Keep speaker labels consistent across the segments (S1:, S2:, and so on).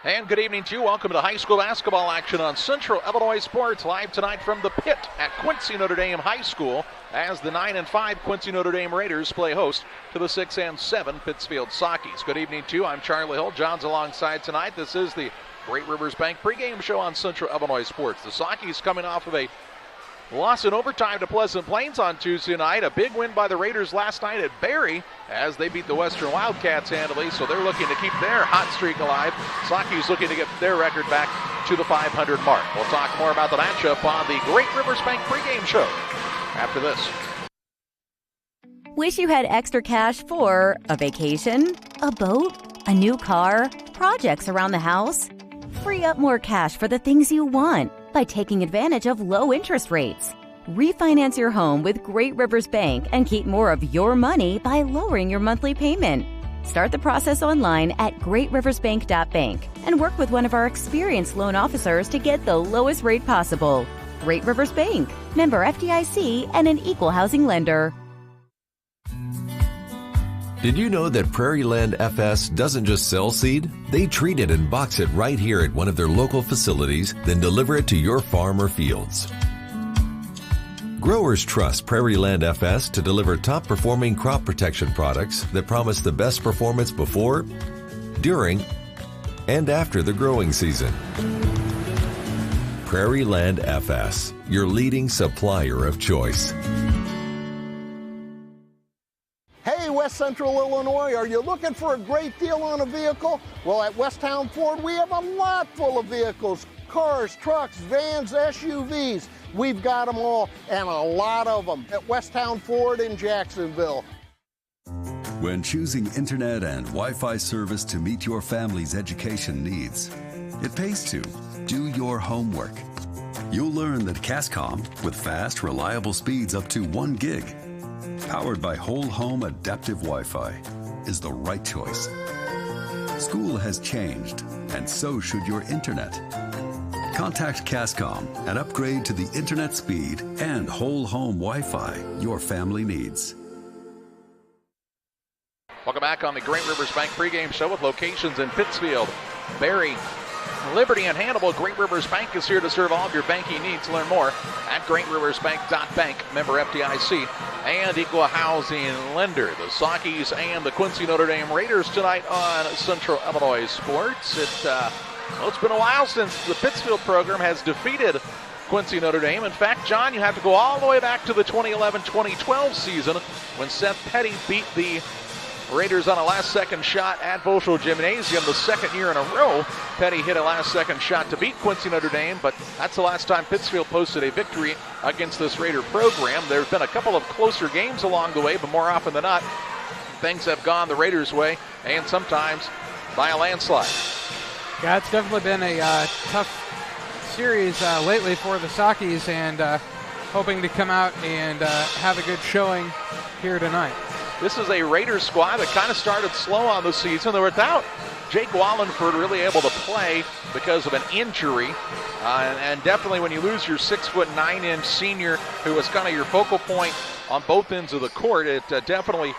S1: And good evening to you. Welcome to high school basketball action on Central Illinois Sports, live tonight from the pit at Quincy Notre Dame High School as the 9-5 Quincy Notre Dame Raiders play host to the 6-7 Pittsfield Sockies. Good evening to you. I'm Charlie Hill. John's alongside tonight. This is the Great Rivers Bank pregame show on Central Illinois Sports. The Sockies coming off of a loss in overtime to Pleasant Plains on Tuesday night. A big win by the Raiders last night at Barry as they beat the Western Wildcats handily, so they're looking to keep their hot streak alive. Sockies looking to get their record back to the 500 mark. We'll talk more about the matchup on the Great Rivers Bank pregame show after this.
S2: Wish you had extra cash for a vacation, a boat, a new car, projects around the house? Free up more cash for the things you want by taking advantage of low interest rates. Refinance your home with Great Rivers Bank and keep more of your money by lowering your monthly payment. Start the process online at greatriversbank.bank and work with one of our experienced loan officers to get the lowest rate possible. Great Rivers Bank, member FDIC, and an equal housing lender.
S3: Did you know that Prairie Land FS doesn't just sell seed? They treat it and box it right here at one of their local facilities, then deliver it to your farm or fields. Growers trust Prairie Land FS to deliver top-performing crop protection products that promise the best performance before, during, and after the growing season. Prairie Land FS, your leading supplier of choice.
S4: Hey, West Central Illinois, are you looking for a great deal on a vehicle? Well, at Westtown Ford, we have a lot full of vehicles. Cars, trucks, vans, SUVs. We've got them all, and a lot of them at Westtown Ford in Jacksonville.
S5: When choosing internet and Wi-Fi service to meet your family's education needs, it pays to do your homework. You'll learn that Cascom, with fast, reliable speeds up to 1 gig, powered by whole home adaptive Wi-Fi, is the right choice. School has changed, and so should your internet. Contact Cascom and upgrade to the internet speed and whole home Wi-Fi your family needs.
S1: Welcome back on the Great Rivers Bank pregame show with locations in Pittsfield, Barry, Liberty, and Hannibal. Great Rivers Bank is here to serve all of your banking needs. Learn more at greatriversbank.bank, member FDIC, and equal housing lender. The Sockies and the Quincy Notre Dame Raiders tonight on Central Illinois Sports. It's been a while since the Pittsfield program has defeated Quincy Notre Dame. In fact, John, you have to go all the way back to the 2011-2012 season when Seth Petty beat the Raiders on a last-second shot at Volschel Gymnasium. The second year in a row, Petty hit a last-second shot to beat Quincy Notre Dame, but that's the last time Pittsfield posted a victory against this Raider program. There's been a couple of closer games along the way, but more often than not, things have gone the Raiders' way, and sometimes by a landslide.
S6: Yeah, it's definitely been a tough series lately for the Sockies, and hoping to come out and have a good showing here tonight.
S1: This is a Raiders squad that kind of started slow on the season. They're without Jake Wallenford really able to play because of an injury. And definitely when you lose your 6'9" senior who was kind of your focal point on both ends of the court, it definitely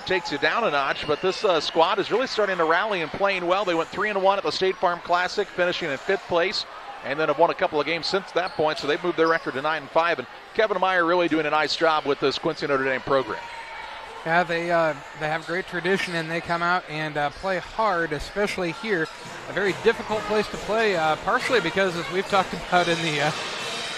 S1: takes you down a notch. But this squad is really starting to rally and playing well. They went 3-1 at the State Farm Classic, finishing in 5th place. And then have won a couple of games since that point, so they've moved their record to 9-5. And Kevin Meyer really doing a nice job with this Quincy Notre Dame program.
S6: Yeah, they have great tradition, and they come out and play hard, especially here. A very difficult place to play, partially because, as we've talked about in the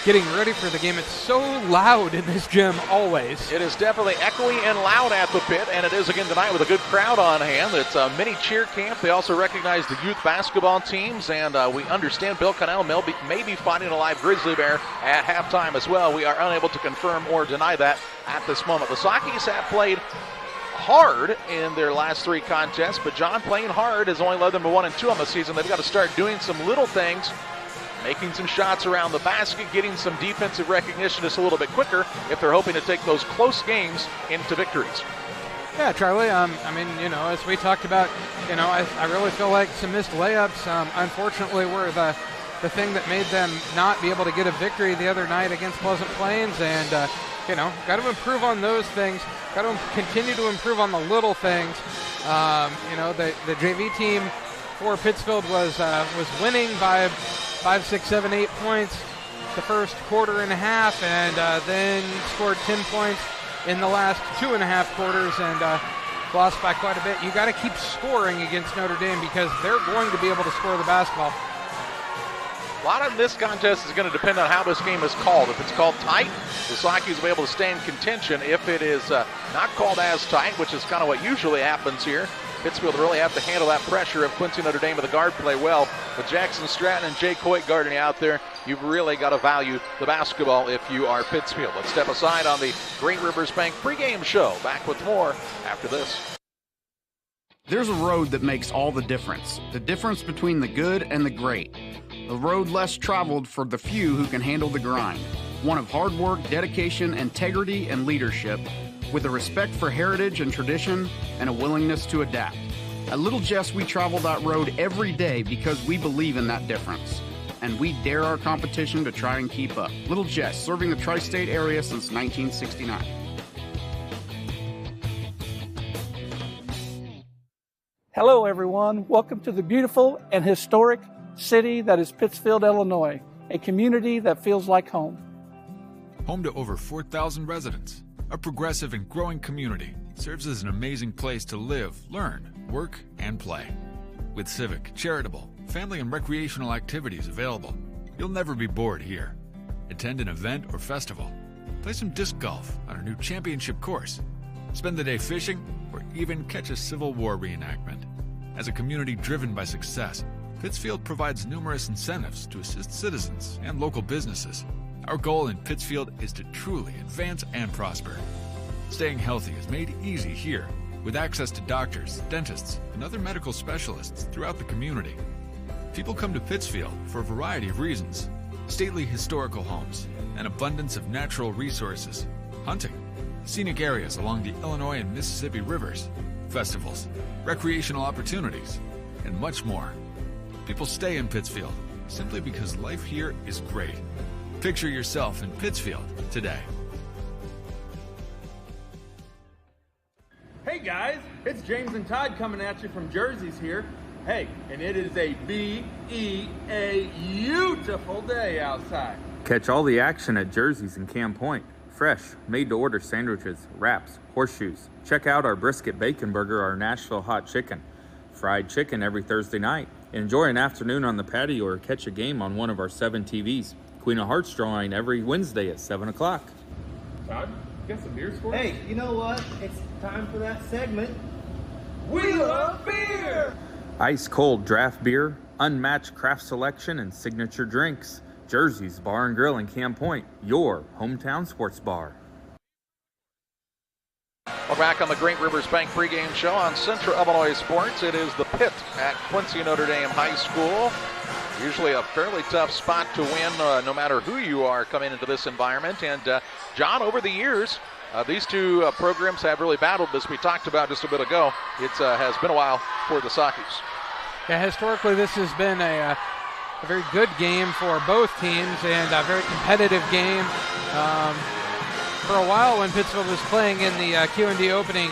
S6: getting ready for the game, it's so loud in this gym always.
S1: It is definitely echoey and loud at the pit, and it is again tonight with a good crowd on hand. It's a mini cheer camp. They also recognize the youth basketball teams, and we understand Bill Connell may be fighting a live grizzly bear at halftime as well. We are unable to confirm or deny that at this moment. The Sockies have played hard in their last 3 contests, but John, playing hard has only led them to 1-2 on the season. They've got to start doing some little things, making some shots around the basket, getting some defensive recognition just a little bit quicker if they're hoping to take those close games into victories.
S6: Yeah, Charlie, I mean, as we talked about, I really feel like some missed layups, unfortunately, were the thing that made them not be able to get a victory the other night against Pleasant Plains, and, got to improve on those things, got to continue to improve on the little things. The JV team for Pittsfield was winning by 5, 6, 7, 8 points the first quarter and a half, and then scored 10 points in the last 2.5 quarters and lost by quite a bit. You got to keep scoring against Notre Dame because they're going to be able to score the basketball.
S1: A lot of this contest is going to depend on how this game is called. If it's called tight, the Sockies will be able to stay in contention. If it is not called as tight, which is kind of what usually happens here, Pittsfield really have to handle that pressure of Quincy Notre Dame with the guard play well. With Jackson Stratton and Jay Coit guarding out there, you've really got to value the basketball if you are Pittsfield. Let's step aside on the Great Rivers Bank pregame show. Back with more after this.
S7: There's a road that makes all the difference between the good and the great. A road less traveled for the few who can handle the grind. One of hard work, dedication, integrity, and leadership, with a respect for heritage and tradition and a willingness to adapt. At Little Jess, we travel that road every day because we believe in that difference. And we dare our competition to try and keep up. Little Jess, serving the tri-state area since 1969.
S8: Hello, everyone. Welcome to the beautiful and historic city that is Pittsfield, Illinois, a community that feels like home.
S9: Home to over 4,000 residents, a progressive and growing community, serves as an amazing place to live, learn, work, and play. With civic, charitable, family, and recreational activities available, you'll never be bored here. Attend an event or festival, play some disc golf on our new championship course, spend the day fishing, or even catch a Civil War reenactment. As a community driven by success, Pittsfield provides numerous incentives to assist citizens and local businesses. Our goal in Pittsfield is to truly advance and prosper. Staying healthy is made easy here, with access to doctors, dentists, and other medical specialists throughout the community. People come to Pittsfield for a variety of reasons: stately historical homes, an abundance of natural resources, hunting, scenic areas along the Illinois and Mississippi rivers, festivals, recreational opportunities, and much more. People stay in Pittsfield simply because life here is great. Picture yourself in Pittsfield today.
S10: Hey guys, it's James and Todd coming at you from Jersey's here. Hey, and it is a beautiful day outside.
S11: Catch all the action at Jersey's in Camp Point. Fresh, made-to-order sandwiches, wraps, horseshoes. Check out our brisket bacon burger, our Nashville hot chicken. Fried chicken every Thursday night. Enjoy an afternoon on the patio or catch a game on one of our 7 TVs. Queen of Hearts drawing every Wednesday at 7 o'clock.
S10: Todd, you got some beers for us?
S12: Hey, you know what? It's time for that segment.
S10: We love beer!
S11: Ice cold draft beer, unmatched craft selection, and signature drinks. Jersey's Bar and Grill in Camp Point, your hometown sports bar.
S1: We're back on the Great Rivers Bank pregame show on Central Illinois Sports. It is the Pit at Quincy Notre Dame High School. Usually a fairly tough spot to win, no matter who you are coming into this environment. And John, over the years, these two programs have really battled, as we talked about just a bit ago. It has been a while for the Sockies.
S6: Yeah, historically this has been a very good game for both teams and a very competitive game. For a while when Pittsfield was playing in the QND opening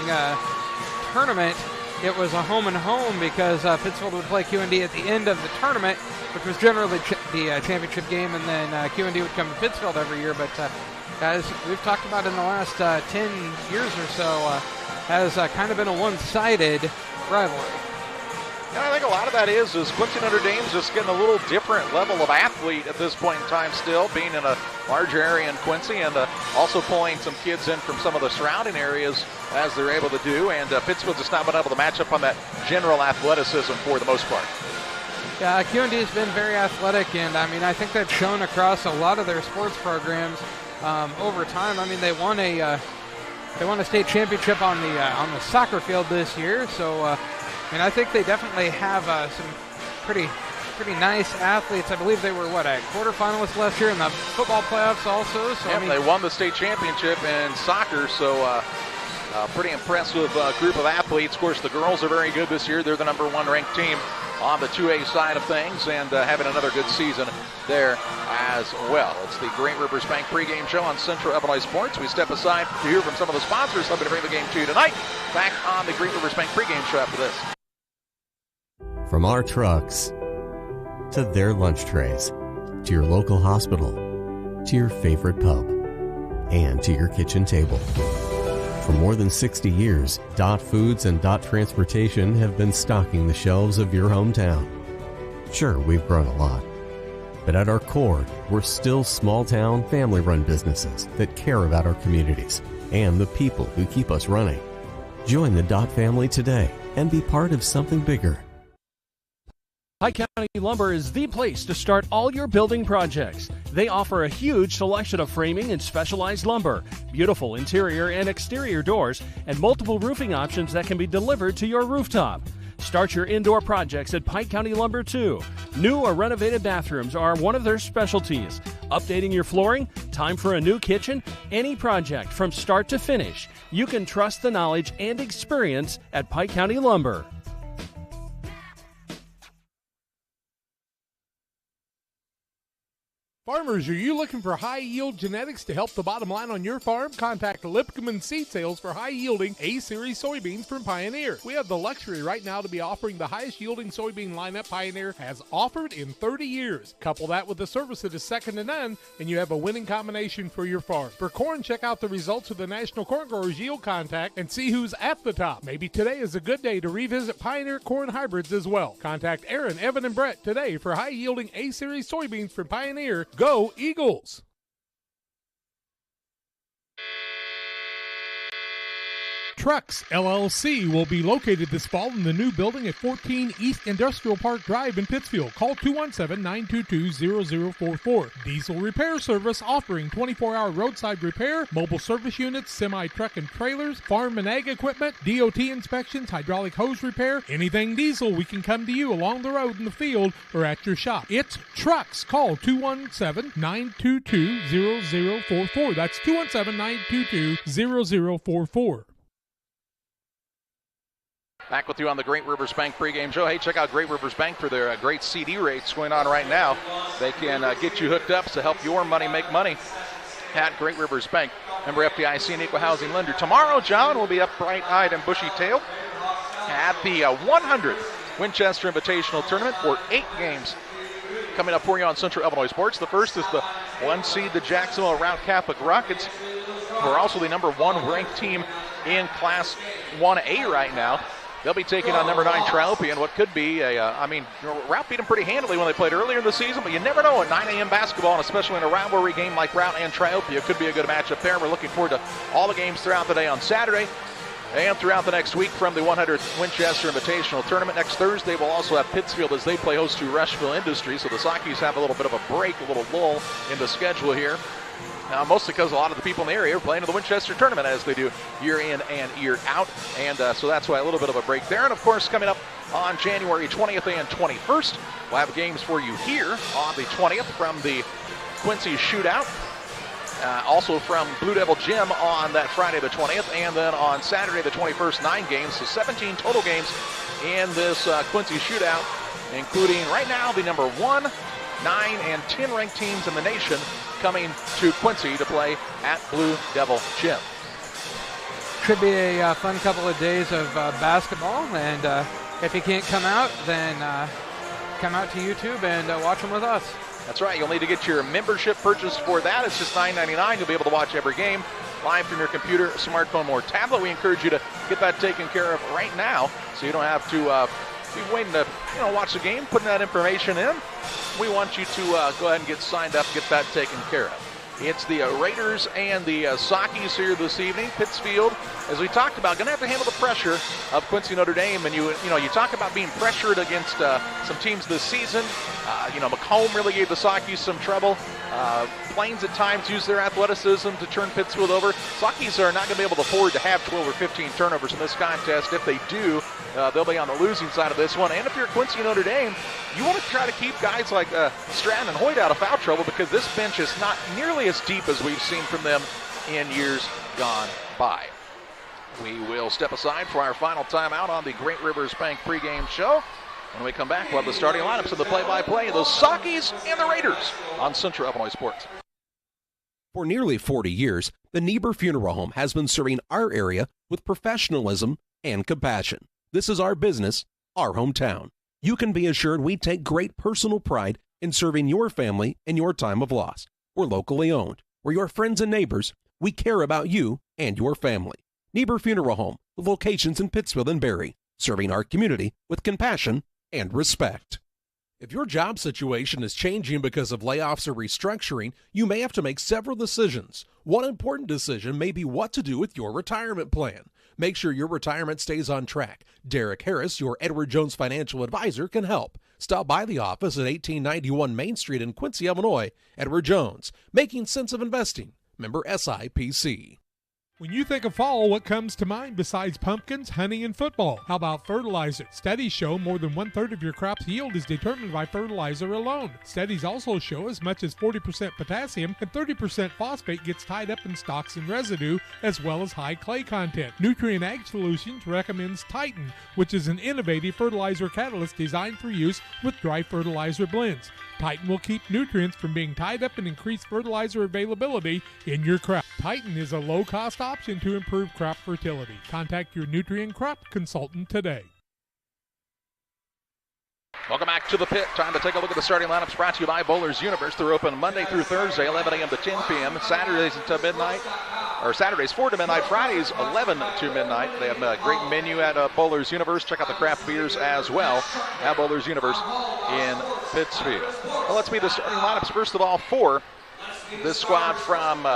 S6: tournament, it was a home and home because Pittsfield would play QND at the end of the tournament, which was generally the championship game, and then QND would come to Pittsfield every year. But guys, we've talked about in the last 10 years or so has kind of been a one-sided rivalry.
S1: And I think a lot of that is Quincy Notre Dame's just getting a little different level of athlete at this point in time still, being in a larger area in Quincy and also pulling some kids in from some of the surrounding areas as they're able to do. And Pittsfield's just not been able to match up on that general athleticism for the most part.
S6: Yeah, QND has been very athletic, and I mean, I think that's shown across a lot of their sports programs over time. I mean, they won a state championship on the soccer field this year, so I mean, I think they definitely have some pretty nice athletes. I believe they were, a quarterfinalist last year in the football playoffs also. So,
S1: yeah,
S6: I mean,
S1: they won the state championship in soccer, so pretty impressive group of athletes. Of course, the girls are very good this year. They're the number 1 ranked team on the 2A side of things and having another good season there as well. It's the Great Rivers Bank pregame show on Central Illinois Sports. We step aside to hear from some of the sponsors hoping to bring the game to you tonight. Back on the Great Rivers Bank pregame show after this.
S13: From our trucks to their lunch trays, to your local hospital, to your favorite pub, and to your kitchen table. For more than 60 years, Dot Foods and Dot Transportation have been stocking the shelves of your hometown. Sure, we've grown a lot, but at our core, we're still small-town, family-run businesses that care about our communities and the people who keep us running. Join the Dot family today and be part of something bigger.
S14: Pike County Lumber is the place to start all your building projects. They offer a huge selection of framing and specialized lumber, beautiful interior and exterior doors, and multiple roofing options that can be delivered to your rooftop. Start your indoor projects at Pike County Lumber too. New or renovated bathrooms are one of their specialties. Updating your flooring, time for a new kitchen, any project from start to finish. You can trust the knowledge and experience at Pike County Lumber.
S15: Farmers, are you looking for high-yield genetics to help the bottom line on your farm? Contact Lipcomb Seed Sales for high-yielding A-Series soybeans from Pioneer. We have the luxury right now to be offering the highest-yielding soybean lineup Pioneer has offered in 30 years. Couple that with a service that is second to none, and you have a winning combination for your farm. For corn, check out the results of the National Corn Growers Yield Contact and see who's at the top. Maybe today is a good day to revisit Pioneer corn hybrids as well. Contact Aaron, Evan, and Brett today for high-yielding A-Series soybeans from Pioneer. Go Eagles! Trucks LLC will be located this fall in the new building at 14 East Industrial Park Drive in Pittsfield. Call 217-922-0044. Diesel repair service offering 24-hour roadside repair, mobile service units, semi-truck and trailers, farm and ag equipment, DOT inspections, hydraulic hose repair, anything diesel, we can come to you along the road in the field or at your shop. It's Trucks. Call 217-922-0044. That's 217-922-0044.
S1: Back with you on the Great Rivers Bank pregame show. Hey, check out Great Rivers Bank for their great CD rates going on right now. They can get you hooked up to help your money make money at Great Rivers Bank. Member FDIC and equal housing lender. Tomorrow, John will be up bright-eyed and bushy-tailed at the 100th Winchester Invitational Tournament for 8 games coming up for you on Central Illinois Sports. The first is the 1 seed, the Jacksonville Round Catholic Rockets, who are also the number 1 ranked team in Class 1A right now. They'll be taking on number 9 Triopia in what could be Route beat them pretty handily when they played earlier in the season, but you never know at 9 a.m. basketball, and especially in a rivalry game like Route and Triopia, could be a good matchup there. We're looking forward to all the games throughout the day on Saturday and throughout the next week from the 100th Winchester Invitational Tournament. Next Thursday, we'll also have Pittsfield as they play host to Rushville Industries, so the Sockies have a little bit of a break, a little lull in the schedule here. Mostly because a lot of the people in the area are playing in the Winchester tournament as they do year in and year out. And so that's why a little bit of a break there. And, of course, coming up on January 20th and 21st, we'll have games for you here on the 20th from the Quincy Shootout. Also from Blue Devil Gym on that Friday the 20th. And then on Saturday the 21st, 9 games. So 17 total games in this Quincy Shootout, including right now the number 1, 9, and 10 ranked teams in the nation coming to Quincy to play at Blue Devil Gym.
S6: Should be a fun couple of days of basketball, and if you can't come out, then come out to YouTube and watch them with us.
S1: That's right. You'll need to get your membership purchased for that. It's just $9.99. You'll be able to watch every game live from your computer, smartphone, or tablet. We encourage you to get that taken care of right now so you don't have to be waiting to watch the game, putting that information in. We want you to go ahead and get signed up, get that taken care of. It's the Raiders and the Sockies here this evening. Pittsfield, as we talked about, going to have to handle the pressure of Quincy Notre Dame. And you talk about being pressured against some teams this season. Macomb really gave the Sockies some trouble. Plains at times use their athleticism to turn Pittsfield over. Sockies are not going to be able to afford to have 12 or 15 turnovers in this contest. If they do, they'll be on the losing side of this one. And if you're Quincy Notre Dame, you want to try to keep guys like Stratton and Hoyt out of foul trouble, because this bench is not nearly as deep as we've seen from them in years gone by. We will step aside for our final timeout on the Great Rivers Bank pregame show. When we come back, we'll have the starting lineups of the play-by-play of the Sockies and the Raiders on Central Illinois Sports.
S16: For nearly 40 years, the Niebuhr Funeral Home has been serving our area with professionalism and compassion. This is our business, our hometown. you can be assured we take great personal pride in serving your family in your time of loss. We're locally owned. We're your friends and neighbors. We care about you and your family. Niebuhr Funeral Home, with locations in Pittsfield and Barry, serving our community with compassion and respect. If your job situation is changing because of layoffs or restructuring, you may have to make several decisions. One important decision may be what to do with your retirement plan. Make sure your retirement stays on track. Derek Harris, your Edward Jones financial advisor, can help. Stop by the office at 1891 Main Street in Quincy, Illinois. Edward Jones, making sense of investing. Member SIPC.
S15: When you think of fall, what comes to mind besides pumpkins, honey, and football? How about fertilizer? Studies show more than 1/3 of your crop's yield is determined by fertilizer alone. Studies also show as much as 40% potassium and 30% phosphate gets tied up in stalks and residue, as well as high clay content. Nutrient Ag Solutions recommends Titan, which is an innovative fertilizer catalyst designed for use with dry fertilizer blends. Titan will keep nutrients from being tied up and increase fertilizer availability in your crop. Titan is a low-cost option to improve crop fertility. Contact your nutrient crop consultant today.
S1: Welcome back to the pit. Time to take a look at the starting lineups brought to you by Bowlers Universe. They're open Monday through Thursday, 11 a.m. to 10 p.m. Saturdays to midnight, or Saturdays 4 to midnight. Fridays 11 to midnight. They have a great menu at Bowlers Universe. Check out the craft beers as well at Bowlers Universe in Pittsfield. Well, let's meet the starting lineups. First of all, for this squad from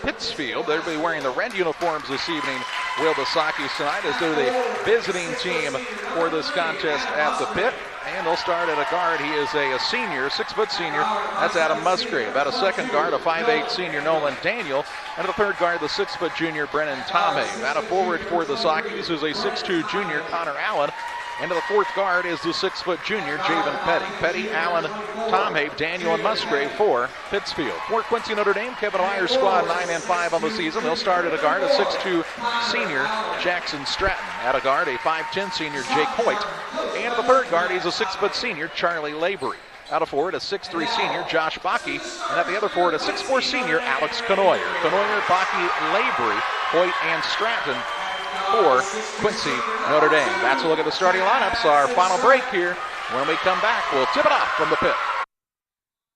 S1: Pittsfield. They'll be wearing the red uniforms this evening. Will the Sakis tonight as they're the visiting team for this contest at the pit. And they'll start at a guard. He is a senior, 6-foot senior. That's Adam Musgrave. At a second guard, a 5'8" senior, Nolan Daniel. And at the third guard, the 6-foot junior, Brennan Tomei. At a forward for the Sakis is a 6'2" junior, Connor Allen. And to the fourth guard is the 6-foot junior, Javen Petty. Petty, Allen, Tomei, Daniel, and Musgrave for Pittsfield. For Quincy Notre Dame, Kevin Myers' squad 9-5 on the season. They'll start at a guard, a 6'2" senior, Jackson Stratton. At a guard, a 5'10" senior, Jake Hoyt. And at the third guard, he's a 6-foot senior, Charlie Lavery. Out of forward, a 6'3" senior, Josh Bakke. And at the other forward, a 6'4" senior, Alex Conoyer. Conoyer, Bakke, Lavery, Hoyt, and Stratton for Quincy Notre Dame. That's a look at the starting lineups. Our final break here. When we come back, we'll tip it off from the pit.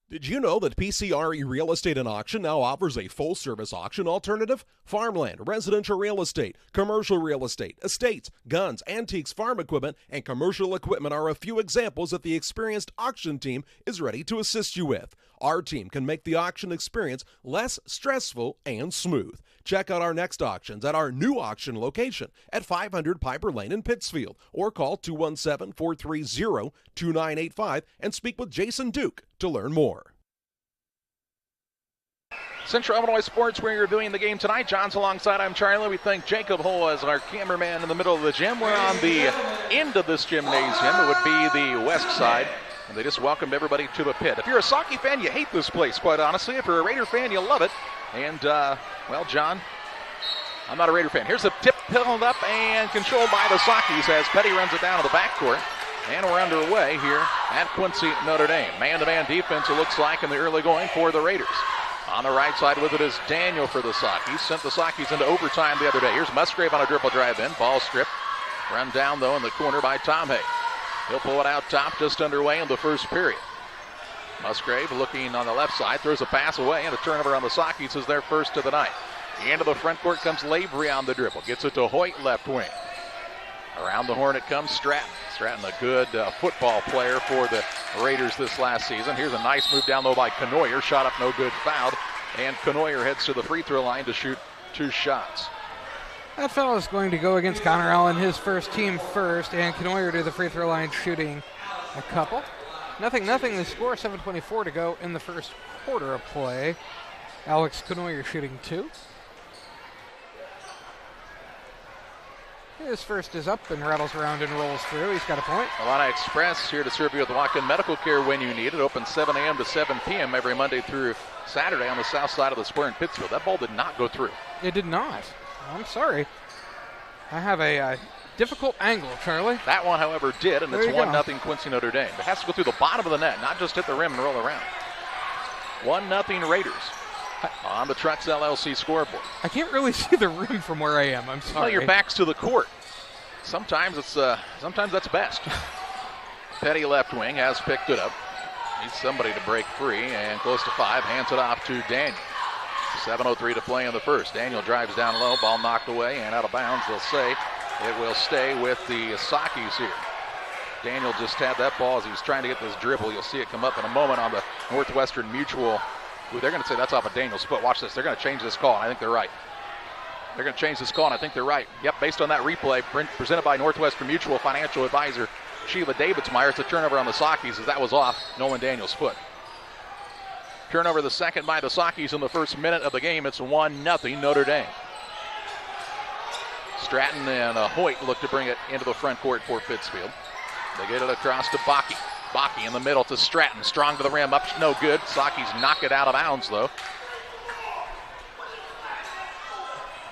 S16: Did you know that PCRE Real Estate and Auction now offers a full-service auction alternative? Farmland, residential real estate, commercial real estate, estates, guns, antiques, farm equipment, and commercial equipment are a few examples that the experienced auction team is ready to assist you with. Our team can make the auction experience less stressful and smooth. Check out our next auctions at our new auction location at 500 Piper Lane in Pittsfield, or call 217-430-2985 and speak with Jason Duke to learn more.
S1: Central Illinois Sports, we're reviewing the game tonight. John's alongside. I'm Charlie. We thank Jacob Hull as our cameraman in the middle of the gym. We're on the end of this gymnasium. It would be the west side. And they just welcomed everybody to the pit. If you're a Saki fan, you hate this place, quite honestly. If you're a Raider fan, you love it. And, well, John, I'm not a Raider fan. Here's the tip held up and controlled by the Sakis as Petty runs it down to the backcourt. And we're underway here at Quincy Notre Dame. Man-to-man defense, it looks like, in the early going for the Raiders. On the right side with it is Daniel for the Sakis. Sent the Sakis into overtime the other day. Here's Musgrave on a dribble drive in. Ball stripped. Run down, though, in the corner by Tomei. He'll pull it out top, just underway in the first period. Musgrave looking on the left side, throws a pass away, and a turnover on the Sakis is their first of the night. Into the front court comes Lavery on the dribble. Gets it to Hoyt, left wing. Around the horn it comes Stratton. Stratton, a good football player for the Raiders this last season. Here's a nice move down low by Conoyer. Shot up, no good, fouled. And Conoyer heads to the free throw line to shoot 2 shots.
S6: That fellow is going to go against Connor Allen, his first team first, and Conoyer to the free throw line shooting a couple. Nothing. The score, 7:24 to go in the first quarter of play. Alex Conoyer shooting 2. His first is up and rattles around and rolls through. He's got a point.
S1: Alana Express here to serve you with walk-in medical care when you need it. Open 7 a.m. to 7 p.m. every Monday through Saturday on the south side of the square in Pittsfield. That ball did not go through.
S6: It did not. I'm sorry. I have a difficult angle, Charlie.
S1: That one, however, did, and it's 1-0 Quincy Notre Dame. It has to go through the bottom of the net, not just hit the rim and roll around. 1-0 Raiders on the Trucks LLC scoreboard.
S6: I can't really see the rim from where I am. I'm sorry.
S1: Well, your back's to the court. Sometimes that's best. Petty left wing has picked it up. Needs somebody to break free, and close to 5, hands it off to Daniel. 7:03 to play in the first. Daniel drives down low, ball knocked away and out of bounds. They'll say it will stay with the Sakis here. Daniel just had that ball as he was trying to get this dribble. You'll see it come up in a moment on the Northwestern Mutual. Ooh, they're going to say that's off of Daniel's foot. Watch this. They're going to change this call, and I think they're right. They're going to change this call, and I think they're right. Yep, based on that replay presented by Northwestern Mutual Financial Advisor Sheila Davidsmeyer, it's a turnover on the Sakis as that was off Nolan Daniel's foot. Turnover the second by the Sakis in the first minute of the game. It's 1-0 Notre Dame. Stratton and Hoyt look to bring it into the front court for Pittsfield. They get it across to Bakke. Bakke in the middle to Stratton. Strong to the rim, up no good. Sakis knock it out of bounds though.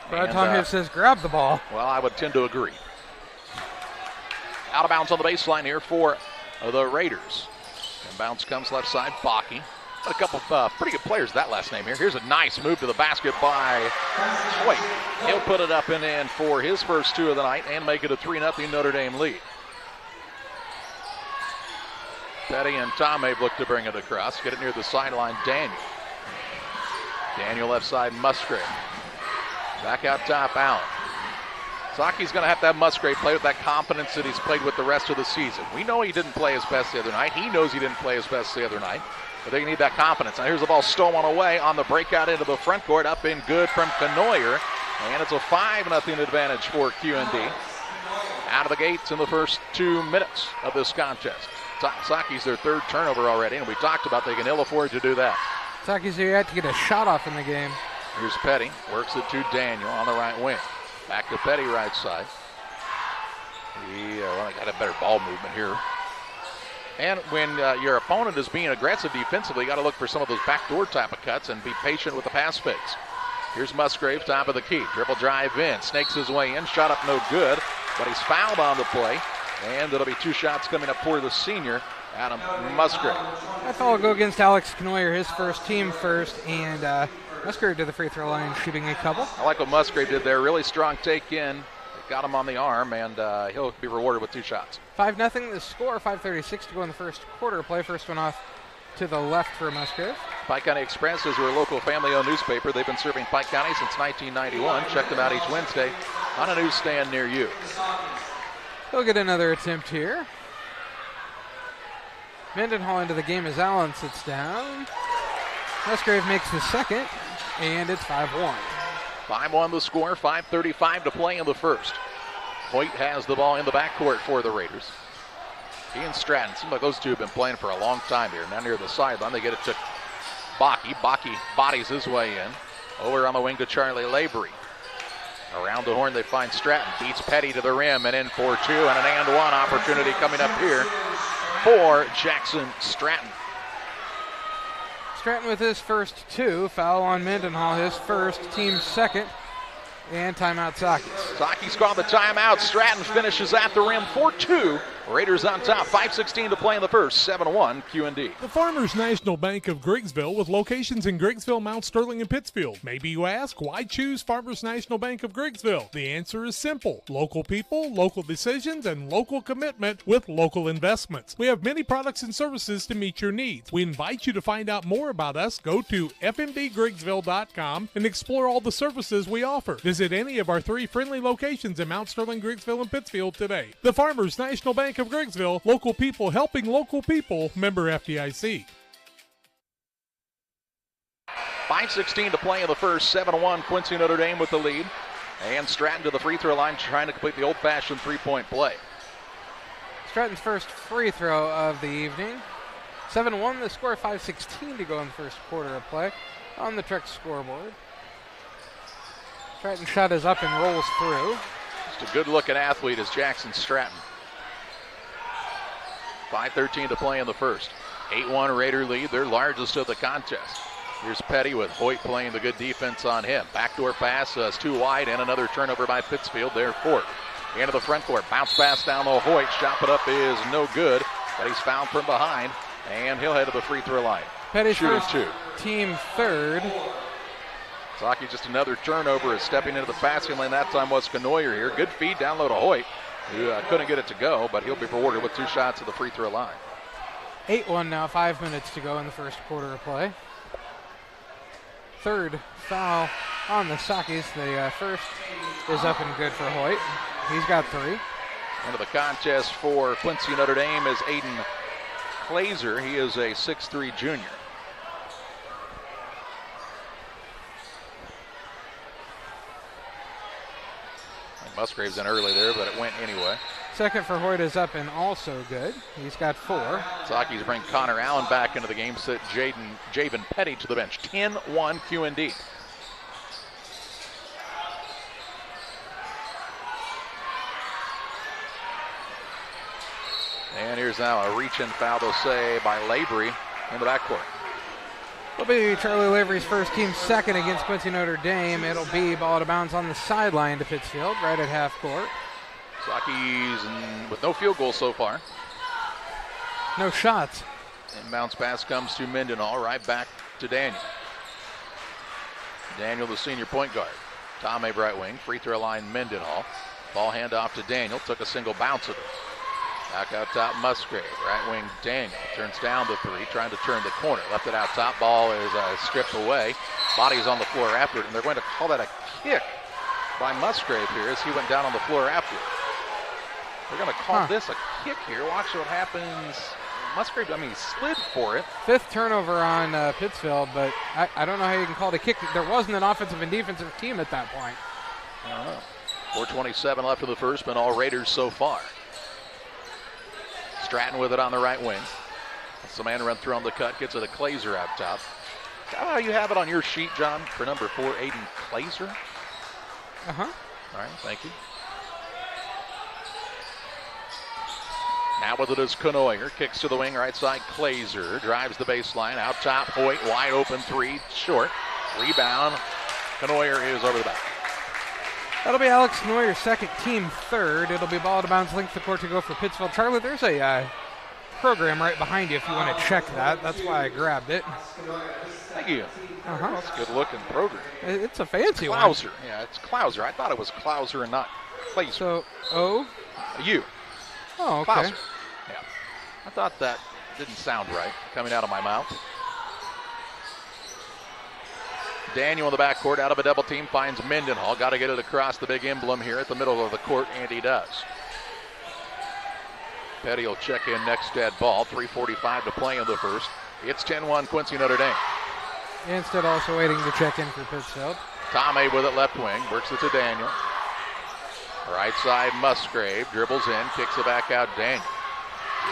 S6: Tom here says grab the ball.
S1: Well, I would tend to agree. Out of bounds on the baseline here for the Raiders. And bounce comes left side, Bakke. A couple of pretty good players, that last name here. Here's a nice move to the basket by Hoyt. He'll put it up and in for his first 2 of the night and make it a 3-0 Notre Dame lead. Petty and Tomave look to bring it across. Get it near the sideline, Daniel. Daniel left side, Musgrave. Back out top, Allen. Saki's going to have Musgrave play with that confidence that he's played with the rest of the season. We know he didn't play his best the other night. He knows he didn't play his best the other night. But they need that confidence. Now here's the ball stolen away on the breakout into the front court. Up in good from Knoyer. And it's a 5-0 advantage for QND. Out of the gates in the first 2 minutes of this contest. Saki's their 3rd turnover already, and we talked about they can ill afford to do that.
S6: Saki's here had to get a shot off in the game.
S1: Here's Petty. Works it to Daniel on the right wing. Back to Petty right side. He got a better ball movement here. And when your opponent is being aggressive defensively, you got to look for some of those backdoor type of cuts and be patient with the pass fakes. Here's Musgrave, top of the key. Dribble drive in, snakes his way in, shot up no good, but he's fouled on the play. And it'll be 2 shots coming up for the senior, Adam Musgrave.
S6: That foul will go against Alex Knoyer, his first, team first, and Musgrave to the free throw line, shooting a couple.
S1: I like what Musgrave did there. Really strong take in. Got him on the arm, and he'll be rewarded with 2 shots.
S6: 5-0 the score, 5:36 to go in the first quarter. Play first one off to the left for Musgrave.
S1: Pike County Express is a local family-owned newspaper. They've been serving Pike County since 1991. Check them out each Wednesday on a newsstand near you.
S6: He'll get another attempt here. Mendenhall into the game as Allen sits down. Musgrave makes the second, and it's 5-1.
S1: 5-1 the score, 5:35 to play in the first. Hoyt has the ball in the backcourt for the Raiders. He and Stratton, seems like those two have been playing for a long time here. Now near the sideline, they get it to Bakke. Bakke bodies his way in. Over on the wing to Charlie Lavery. Around the horn, they find Stratton. Beats Petty to the rim and in for 2, and an and 1 opportunity coming up here for Jackson Stratton.
S6: Stratton with his first 2. Foul on Mendenhall, his first, team second. And timeout Sakis.
S1: Sakis called the timeout. Stratton finishes at the rim for 2. Raiders on top. 5:16 to play in the first. 7-1 QND.
S15: The Farmers National Bank of Griggsville with locations in Griggsville, Mount Sterling, and Pittsfield. Maybe you ask, why choose Farmers National Bank of Griggsville? The answer is simple. Local people, local decisions, and local commitment with local investments. We have many products and services to meet your needs. We invite you to find out more about us. Go to fmdgriggsville.com and explore all the services we offer. Visit any of our 3 friendly locations in Mount Sterling, Griggsville, and Pittsfield today. The Farmers National Bank of Griggsville, local people helping local people, member FDIC.
S1: 5:16 to play in the first. 7-1 Quincy Notre Dame with the lead. And Stratton to the free throw line trying to complete the old-fashioned 3-point play.
S6: Stratton's first free throw of the evening. 7-1 the score, 5:16 to go in the first quarter of play on the Trek scoreboard. Stratton's shot is up and rolls through.
S1: Just a good-looking athlete is Jackson Stratton. 5:13 to play in the first. 8-1 Raider lead, their largest of the contest. Here's Petty with Hoyt playing the good defense on him. Backdoor pass is too wide and another turnover by Pittsfield. They're 4. Into the front court. Bounce pass down to Hoyt. Shot put up is no good, but he's fouled from behind, and he'll head to the free throw line.
S6: Petty's
S1: shooting
S6: first,
S1: 2.
S6: Team third.
S1: Saki just another turnover is stepping into the passing lane. That time was Knoyer here. Good feed down low to Hoyt. who couldn't get it to go, but he'll be rewarded with 2 shots at the free throw line.
S6: 8-1 now, 5 minutes to go in the first quarter of play. Third foul on the Sakis. The first is up and good for Hoyt. He's got 3.
S1: Into the contest for Quincy Notre Dame is Aiden Glazer. He is a 6'3" junior. Musgrave's in early there, but it went anyway.
S6: Second for Hoyt is up and also good. He's got 4.
S1: Sakis bring Connor Allen back into the game, sit Javen Petty to the bench. 10-1 QND. And here's now a reach-in foul, they'll say, by Lavery in the backcourt.
S6: It'll be Charlie Lavery's first, team second against Quincy Notre Dame. It'll be ball out of bounds on the sideline to Pittsfield, right at half court.
S1: Sakis with no field goals so far.
S6: No shots.
S1: And bounce pass comes to Mendenhall, right back to Daniel. Daniel, the senior point guard. Tomei right wing, free throw line Mendenhall. Ball handoff to Daniel, took a single bounce of it. Back out top, Musgrave. Right wing, Daniel. Turns down the 3, trying to turn the corner. Left it out top. Ball is stripped away. Body's on the floor after it, and they're going to call that a kick by Musgrave here as he went down on the floor after it. They're going to call this a kick here. Watch what happens. Musgrave, he slid for it.
S6: 5th turnover on Pittsfield, but I don't know how you can call it a kick. There wasn't an offensive and defensive team at that point.
S1: I don't know. 4:27 left in the first, been all Raiders so far. Stratton with it on the right wing. Some man run through on the cut, gets it to Glazer out top. Is that how you have it on your sheet, John, for number 4, Aiden Glazer?
S6: Uh-huh.
S1: All right, thank you. Now with it is Conoyer, kicks to the wing, right side, Glazer, drives the baseline, out top, Hoyt, wide open 3, short. Rebound, Conoyer is over the back.
S6: That'll be Alex Noyer's second, team third. It'll be ball out of bounds, length of court to go for Pittsfield. Charlie, there's a program right behind you if you want to check that. That's why I grabbed it.
S1: Thank you.
S6: Uh-huh.
S1: That's a good-looking program.
S6: It's a fancy one.
S1: Klauser. Yeah, it's Klauser. I thought it was Klauser and not Glazer.
S6: So, O?
S1: U.
S6: Oh, okay.
S1: Klauser. Yeah. I thought that didn't sound right coming out of my mouth. Daniel in the backcourt, out of a double team, finds Mendenhall. Got to get it across the big emblem here at the middle of the court, and he does. Petty will check in next dead ball. 3:45 to play in the first. It's 10-1 Quincy Notre Dame.
S6: Instead also waiting to check in for Pittsfield.
S1: Tomei with it left wing, works it to Daniel. Right side, Musgrave, dribbles in, kicks it back out, Daniel.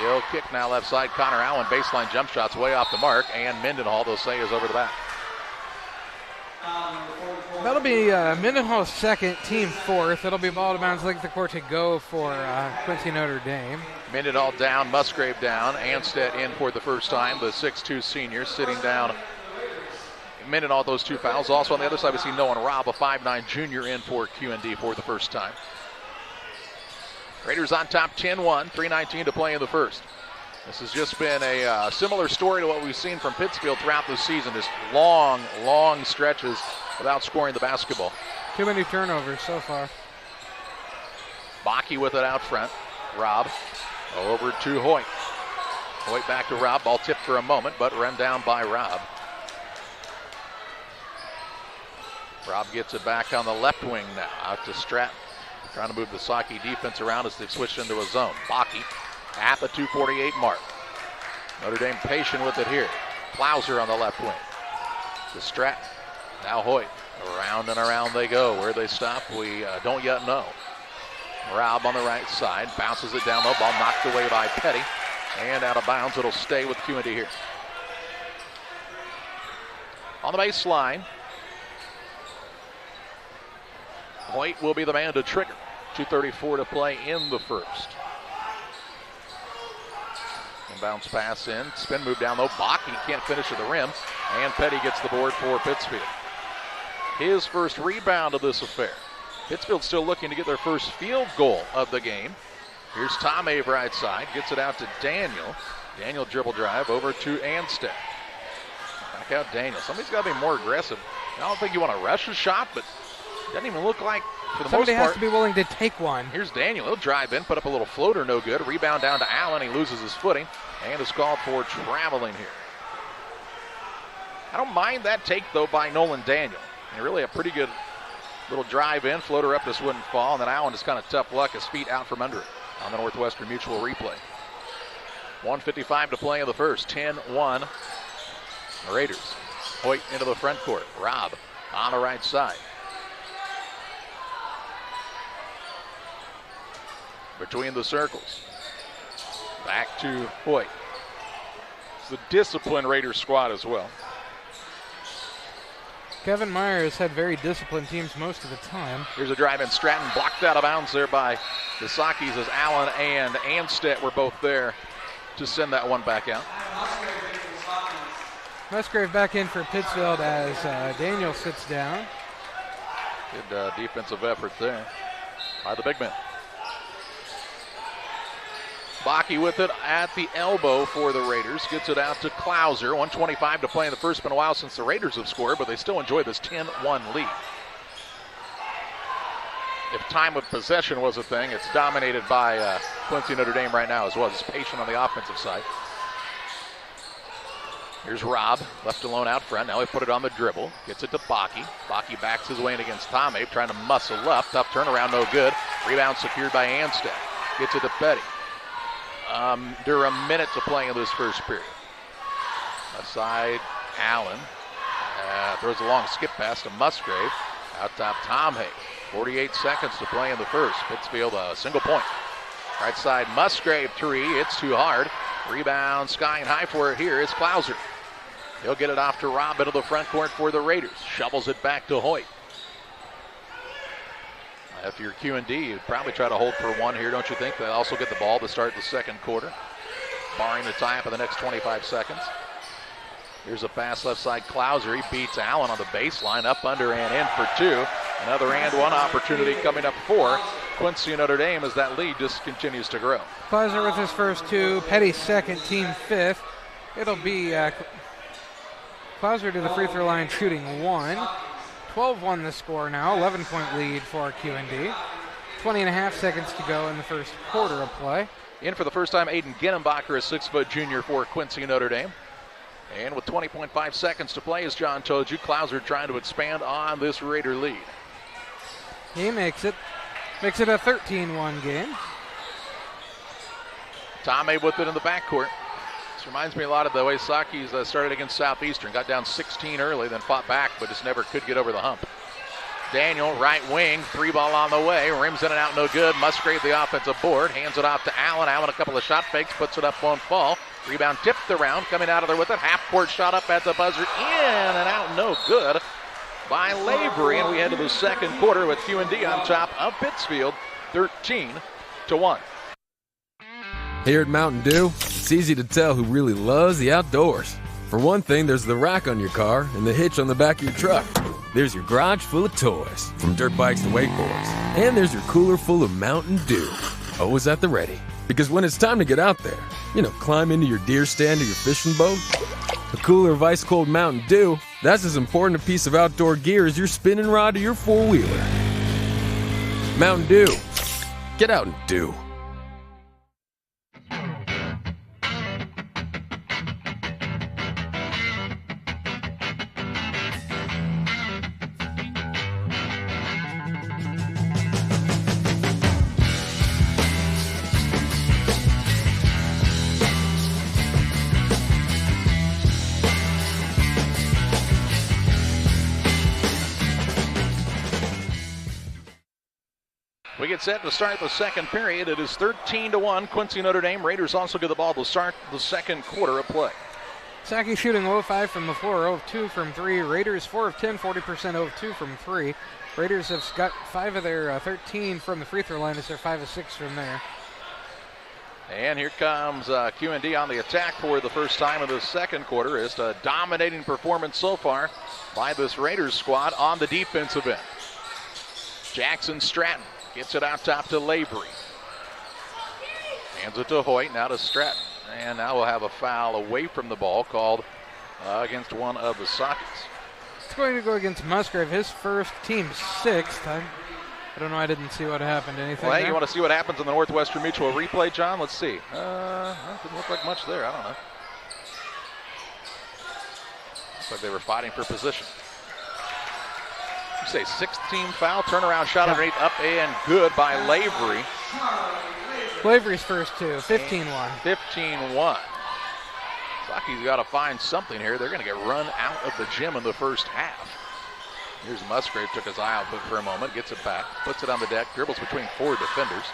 S1: He'll kick now left side, Connor Allen, baseline jump shots way off the mark, and Mendenhall, they'll say, is over the back.
S6: That'll be Mendenhall's second, team fourth. It'll be ball out of bounds, length of court to go for Quincy Notre Dame.
S1: Mendenhall down, Musgrave down, Anstead in for the first time, the 6'2 senior sitting down. Mendenhall, those 2 fouls. Also on the other side, we see Noah Robb, a 5'9 junior, in for QND for the first time. Raiders on top 10-1, 3:19 to play in the first. This has just been a similar story to what we've seen from Pittsfield throughout the season. Just long, long stretches without scoring the basketball.
S6: Too many turnovers so far.
S1: Bakke with it out front. Robb over to Hoyt. Hoyt back to Robb. Ball tipped for a moment, but run down by Robb. Robb gets it back on the left wing now. Out to Stratton. Trying to move the Saki defense around as they switch into a zone. Bakke at the 2:48 mark. Notre Dame patient with it here. Klauser on the left wing. To Stratton. Now Hoyt. Around and around they go. Where they stop, we don't yet know. Robb on the right side. Bounces it down low. Ball knocked away by Petty. And out of bounds. It'll stay with QND here. On the baseline. Hoyt will be the man to trigger. 2:34 to play in the first. And bounce pass in. Spin move down low. Bakke can't finish at the rim. And Petty gets the board for Pittsfield. His first rebound of this affair. Pittsfield still looking to get their first field goal of the game. Here's Tomei right side. Gets it out to Daniel. Daniel dribble drive over to Anstead. Back out Daniel. Somebody's got to be more aggressive. I don't think you want to rush a shot, but it doesn't even look like for the
S6: Somebody
S1: most part.
S6: has to be willing to take one.
S1: Here's Daniel. He'll drive in, put up a little floater, no good. Rebound down to Allen. He loses his footing and is called for traveling here. I don't mind that take, though, by Nolan Daniel. And really a pretty good little drive in. Floater up, this wouldn't fall. And then Allen is kind of tough luck. His feet out from under it on the Northwestern Mutual replay. 1:55 to play in the first. 10-1 Raiders. Hoyt into the front court. Robb on the right side. Between the circles. Back to Hoyt. It's the disciplined Raiders squad as well.
S6: Kevin Myers had very disciplined teams most of the time.
S1: Here's a drive in. Stratton blocked out of bounds there by the Sakis as Allen and Anstedt were both there to send that one back out.
S6: Musgrave back in for Pittsfield as Daniel sits down.
S1: Good defensive effort there by the big man. Bakke with it at the elbow for the Raiders. Gets it out to Klauser. 1:25 to play in the first. Been a while since the Raiders have scored, but they still enjoy this 10-1 lead. If time of possession was a thing, it's dominated by Quincy Notre Dame right now as well. It's patient on the offensive side. Here's Robb, left alone out front. Now he put it on the dribble. Gets it to Bakke. Bakke backs his way in against Tomei, trying to muscle up. Tough turnaround, no good. Rebound secured by Anstedt. Gets it to Petty. Under a minute to play in this first period. Aside, Allen throws a long skip pass to Musgrave. Out top, Tomei. 48 seconds to play in the first. Pittsfield a single point. Right side, Musgrave three. It's too hard. Rebound, sky and high for it here is Klauser. He'll get it off to Robb into the front court for the Raiders. Shovels it back to Hoyt. If you're Q&D, you'd probably try to hold for one here, don't you think? They'll also get the ball to start the second quarter, barring the tie-up of the next 25 seconds. Here's a pass left side, Klauser. He beats Allen on the baseline, up under and in for two. Another and one opportunity coming up for Quincy and Notre Dame as that lead just continues to grow.
S6: Klauser with his first two, Petty second, team fifth. It'll be Klauser to the free throw line shooting one. 12-1 the score now, 11-point lead for Q&D. 20.5 seconds to go in the first quarter of play.
S1: In for the first time, Aiden Ginnembacher, a 6-foot junior for Quincy and Notre Dame. And with 20.5 seconds to play, as John told you, Klauser trying to expand on this Raider lead.
S6: He makes it a 13-1 game.
S1: Tomei with it in the backcourt. This reminds me a lot of the way Sakis started against Southeastern. Got down 16 early, then fought back, but just never could get over the hump. Daniel, right wing, three ball on the way. Rims in and out, no good. Musgrave the offensive board. Hands it off to Allen. Allen a couple of shot fakes, puts it up, won't fall. Rebound tipped around, coming out of there with it. Half-court shot up at the buzzer. In and out, no good by Lavery. And we head to the second quarter with Q&D on top of Pittsfield, 13-1.
S17: Here at Mountain Dew, it's easy to tell who really loves the outdoors. For one thing, there's the rack on your car and the hitch on the back of your truck. There's your garage full of toys, from dirt bikes to wakeboards. And there's your cooler full of Mountain Dew, always at the ready. Because when it's time to get out there, climb into your deer stand or your fishing boat, a cooler of ice-cold Mountain Dew, that's as important a piece of outdoor gear as your spinning rod or your four-wheeler. Mountain Dew. Get out and do.
S1: We get set to start the second period. It is 13-1. Quincy Notre Dame. Raiders also get the ball to start the second quarter of play.
S6: Saki shooting 0 of 5 from the floor, 0 of 2 from 3. Raiders 4 of 10, 40%, 0 of 2 from 3. Raiders have got 5 of their 13 from the free throw line as they're 5 of 6 from there.
S1: And here comes Q&D on the attack for the first time in the second quarter. It's a dominating performance so far by this Raiders squad on the defensive end. Jackson Stratton gets it out top to Lavery. Hands it to Hoyt, now to Stratton. And now we'll have a foul away from the ball called against one of the Sockets.
S6: It's going to go against Musgrave, his first, team 6th. I don't know. I didn't see what happened. Anything?
S1: Well, hey, you want to see what happens in the Northwestern Mutual replay, John? Let's see. Didn't look like much there. I don't know. Looks like they were fighting for position. You say 16 foul, turnaround shot underneath, up and good by Lavery.
S6: Lavery's first two, 15-1.
S1: 15-1. Saki's got to find something here. They're going to get run out of the gym in the first half. Here's Musgrave, took his eye out for a moment, gets it back, puts it on the deck, dribbles between 4 defenders.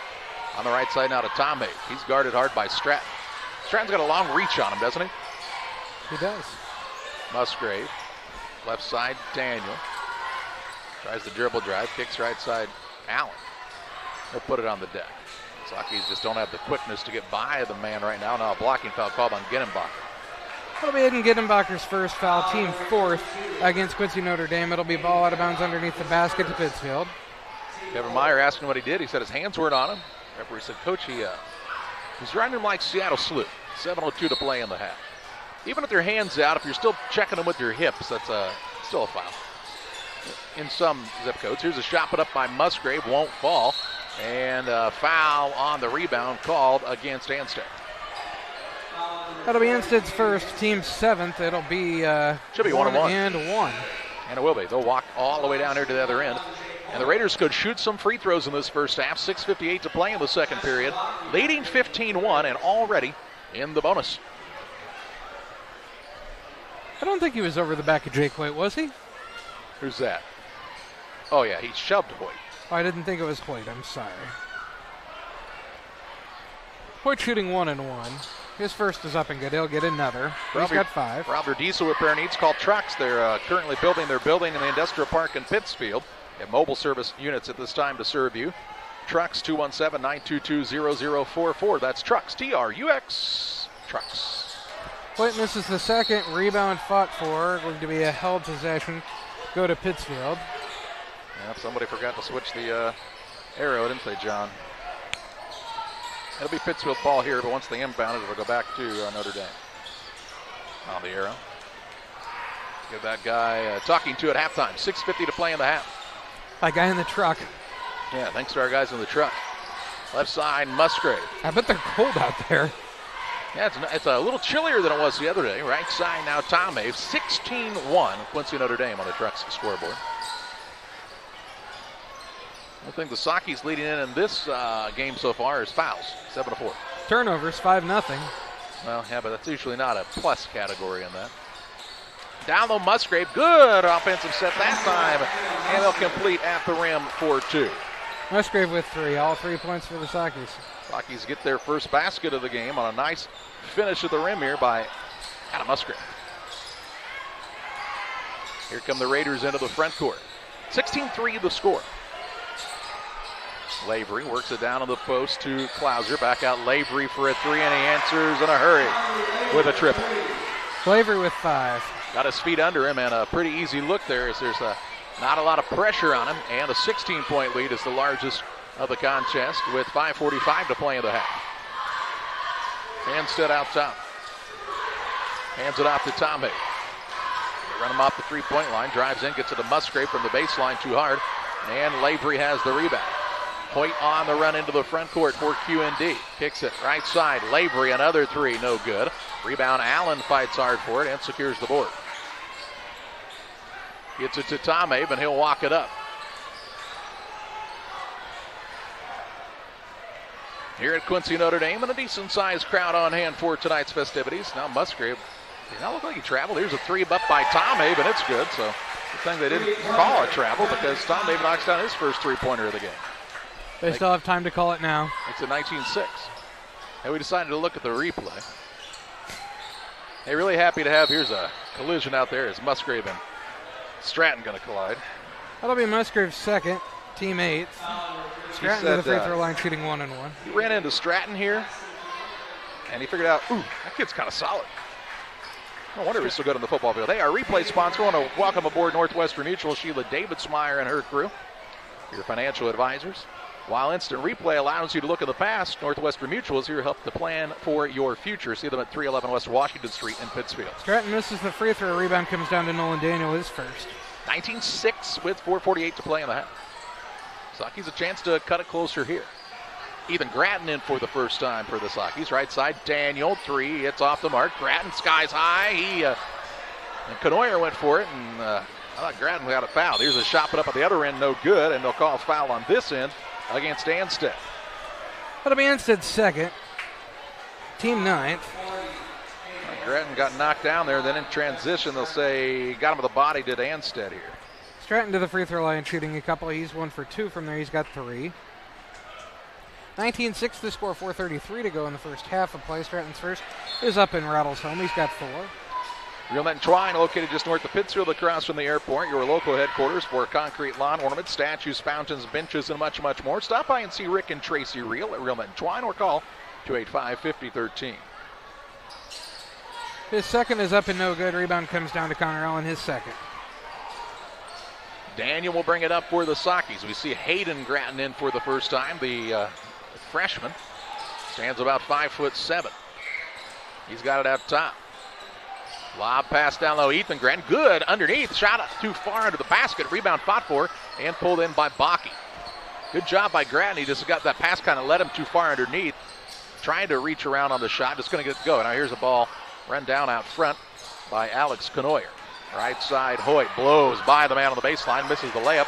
S1: On the right side now to Tomei. He's guarded hard by Stratton. Stratton's got a long reach on him, doesn't he?
S6: He does.
S1: Musgrave, left side, Daniel. Tries the dribble drive, kicks right side, Allen. He'll put it on the deck. Sakis just don't have the quickness to get by the man right now. Now a blocking foul called on Gedenbacher.
S6: It'll be Aiden Gedenbacher's first foul, team 4th against Quincy Notre Dame. It'll be ball out of bounds underneath the basket to Pittsfield.
S1: Kevin Meyer asked him what he did. He said his hands weren't on him. Referee said, Coach, he's riding him like Seattle Sloop. 7:02 to play in the half. Even with your hands out, if you're still checking them with your hips, that's still a foul. In some zip codes. Here's a shot put up by Musgrave, won't fall. And a foul on the rebound called against Anstead.
S6: That'll be Anstead's first, team 7th. It'll be
S1: should be 1-1.
S6: And 1.
S1: And it will be. They'll walk all the way down here to the other end. And the Raiders could shoot some free throws in this first half. 6:58 to play in the second period. Leading 15-1 and already in the bonus.
S6: I don't think he was over the back of Jake Hoyt, was he?
S1: Who's that? Oh, yeah, he shoved Hoyt.
S6: Oh, I didn't think it was Hoyt. I'm sorry. Hoyt shooting 1 and 1. His first is up and good. He'll get another. He's got 5.
S1: For all their diesel repair needs, call Trucks. They're currently building their building in the industrial park in Pittsfield. They have mobile service units at this time to serve you. Trucks, 217-922-0044. That's Trucks, T-R-U-X, Trucks.
S6: Hoyt misses the second. Rebound fought for. Going to be a held possession. Go to Pittsfield.
S1: Yeah, somebody forgot to switch the arrow, didn't they, John? It'll be Pittsfield ball here, but once they inbound it, it'll go back to Notre Dame. On the arrow. Give that guy talking to at halftime. 6:50 to play in the half.
S6: That guy in the truck.
S1: Yeah, thanks to our guys in the truck. Left side, Musgrave.
S6: I bet they're cold out there.
S1: Yeah, it's a little chillier than it was the other day. Right side now, Tomei. 16-1, Quincy Notre Dame on the Trucks scoreboard. I think the Saki's leading in this game so far is fouls, 7-4.
S6: Turnovers, 5-0.
S1: Well, yeah, but that's usually not a plus category in that. Down low, Musgrave, good offensive set that time, and they'll complete at the rim for 2.
S6: Musgrave with 3, all 3 points for the Sakis.
S1: Sakis get their first basket of the game on a nice finish at the rim here by Adam Musgrave. Here come the Raiders into the front court. 16-3 the score. Lavery works it down on the post to Klauser. Back out Lavery for a 3, and he answers in a hurry with a triple.
S6: Lavery with 5.
S1: Got his feet under him, and a pretty easy look there as there's not a lot of pressure on him, and a 16-point lead is the largest of the contest with 5:45 to play in the half. Anstead out top. Hands it off to Tomei. They run him off the 3-point line, drives in, gets it to Musgrave from the baseline too hard, and Lavery has the rebound. Hoyt on the run into the front court for QND. Kicks it right side. Lavery, another 3, no good. Rebound, Allen fights hard for it and secures the board. Gets it to Tomei, but he'll walk it up. Here at Quincy Notre Dame, and a decent-sized crowd on hand for tonight's festivities. Now Musgrave, does not look like he traveled. Here's a 3 up by Tomei, but it's good. So good thing they didn't call a travel because Tomei knocks down his first 3-pointer of the game.
S6: They still have time to call it now.
S1: It's a 19-6. And we decided to look at the replay. Hey, really happy to have, here's a collision out there as Musgrave and Stratton going to collide.
S6: That'll be Musgrave's second, team 8th. Stratton to the free throw line shooting 1 and 1.
S1: He ran into Stratton here, and he figured out, ooh, that kid's kind of solid. No wonder he's so good on the football field. Hey, our replay sponsor, I want to welcome aboard Northwestern Mutual, Sheila Davidsmeyer and her crew, your financial advisors. While instant replay allows you to look at the past, Northwestern Mutual is here to help to plan for your future. See them at 311 West Washington Street in Pittsfield.
S6: Stratton misses the free throw. Rebound comes down to Nolan Daniel, his first.
S1: 19-6 with 4:48 to play in the half. Sockies a chance to cut it closer here. Ethan Grattan in for the first time for the Sockies. Right side, Daniel, 3. It's off the mark. Grattan skies high. And Canoyer went for it, and I thought Grattan got a foul. Here's a shot put up at the other end, no good, and they'll call a foul on this end against Anstead.
S6: That'll be Anstead's second. Team 9th.
S1: Grattan got knocked down there. Then in transition, they'll say got him with the body, did Anstead here.
S6: Stratton to the free throw line, shooting a couple. He's 1 for 2 from there. He's got 3. 19-6 the score, 4:33 to go in the first half of play. Stratton's first is up and rattles home. He's got 4.
S1: Real Net and Twine, located just north of Pittsfield, across from the airport. Your local headquarters for concrete lawn ornaments, statues, fountains, benches, and much, much more. Stop by and see Rick and Tracy Real at Real Net and Twine, or call 285-5013.
S6: His second is up and no good. Rebound comes down to Connor Allen, his second.
S1: Daniel will bring it up for the Sockies. We see Hayden Grattan in for the first time, the freshman. Stands about 5'7". He's got it out top. Lob pass down low, Ethan Grattan. Good underneath. Shot too far under the basket. Rebound fought for and pulled in by Bakke. Good job by Grattan. He just got that pass, kind of led him too far underneath. Trying to reach around on the shot. Just going to get it going. Now here's a ball run down out front by Alex Canoyer. Right side, Hoyt blows by the man on the baseline, misses the layup,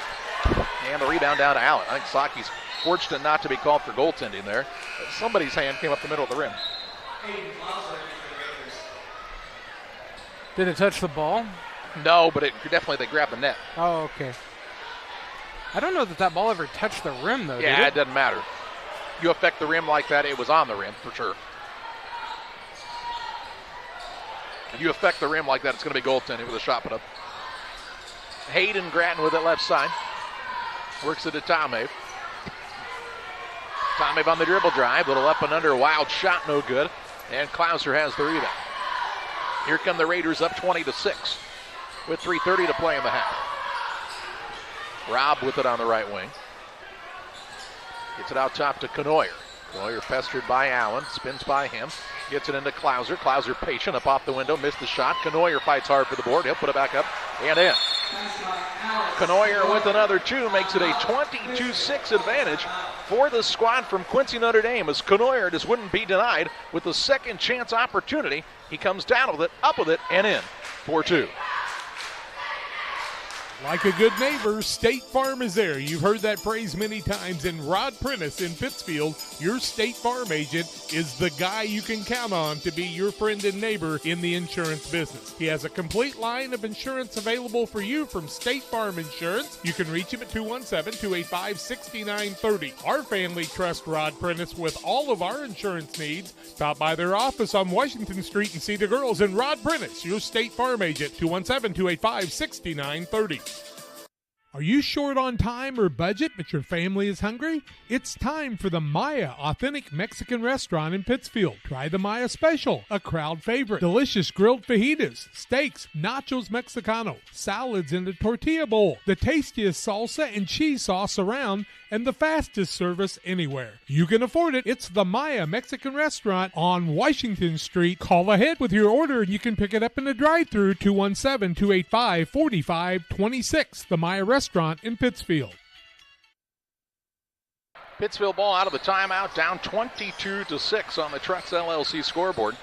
S1: and the rebound down to Allen. I think Socki's fortunate not to be called for goaltending there. Somebody's hand came up the middle of the rim.
S6: Did it touch the ball?
S1: No, but it definitely they grabbed the net.
S6: Oh, okay. I don't know that ball ever touched the rim, though,
S1: Yeah,
S6: did
S1: it doesn't matter. You affect the rim like that, it was on the rim, for sure. If you affect the rim like that, it's going to be goaltending with a shot put up. Hayden Grattan with it left side. Works it to Tomave. Tomave on the dribble drive. Little up and under. Wild shot, no good. And Klauser has the rebound. Here come the Raiders up 20-6 with 3:30 to play in the half. Robb with it on the right wing. Gets it out top to Canoyer. Canoyer pestered by Allen. Spins by him. Gets it into Klauser. Klauser patient up off the window. Missed the shot. Canoyer fights hard for the board. He'll put it back up and in. Canoyer with another 2 makes it a 22-6 advantage for the squad from Quincy Notre Dame, as Canoyer just wouldn't be denied with the second chance opportunity. He comes down with it, up with it, and in. 4-2.
S15: Like a good neighbor, State Farm is there. You've heard that phrase many times. And Rod Prentice in Pittsfield, your State Farm agent, is the guy you can count on to be your friend and neighbor in the insurance business. He has a complete line of insurance available for you from State Farm Insurance. You can reach him at 217-285-6930. Our family trusts Rod Prentice with all of our insurance needs. Stop by their office on Washington Street and see the girls. And Rod Prentice, your State Farm agent, 217-285-6930. Are you short on time or budget, but your family is hungry? It's time for the Maya Authentic Mexican Restaurant in Pittsfield. Try the Maya Special, a crowd favorite. Delicious grilled fajitas, steaks, nachos Mexicano, salads in a tortilla bowl, the tastiest salsa and cheese sauce around, and the fastest service anywhere. You can afford it. It's the Maya Mexican Restaurant on Washington Street. Call ahead with your order and you can pick it up in the drive-thru, 217-285-4526. The Maya Restaurant in Pittsfield.
S1: Pittsfield ball out of the timeout, down 22-6 on the Trucks LLC scoreboard.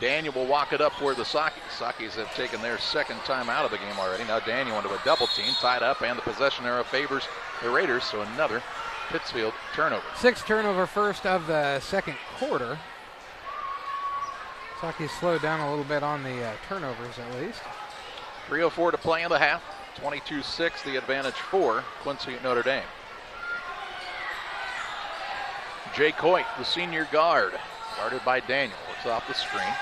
S1: Daniel will walk it up for the Sockies. Sockies have taken their second time out of the game already. Now Daniel into a double team, tied up, and the possession arrow favors the Raiders, so another Pittsfield turnover.
S6: 6th turnover first of the second quarter. Sockies slowed down a little bit on the turnovers at least.
S1: 3:04 to play in the half. 22-6 the advantage for Quincy Notre Dame. Jake Hoyt, the senior guard, guarded by Daniel. Looks off the screen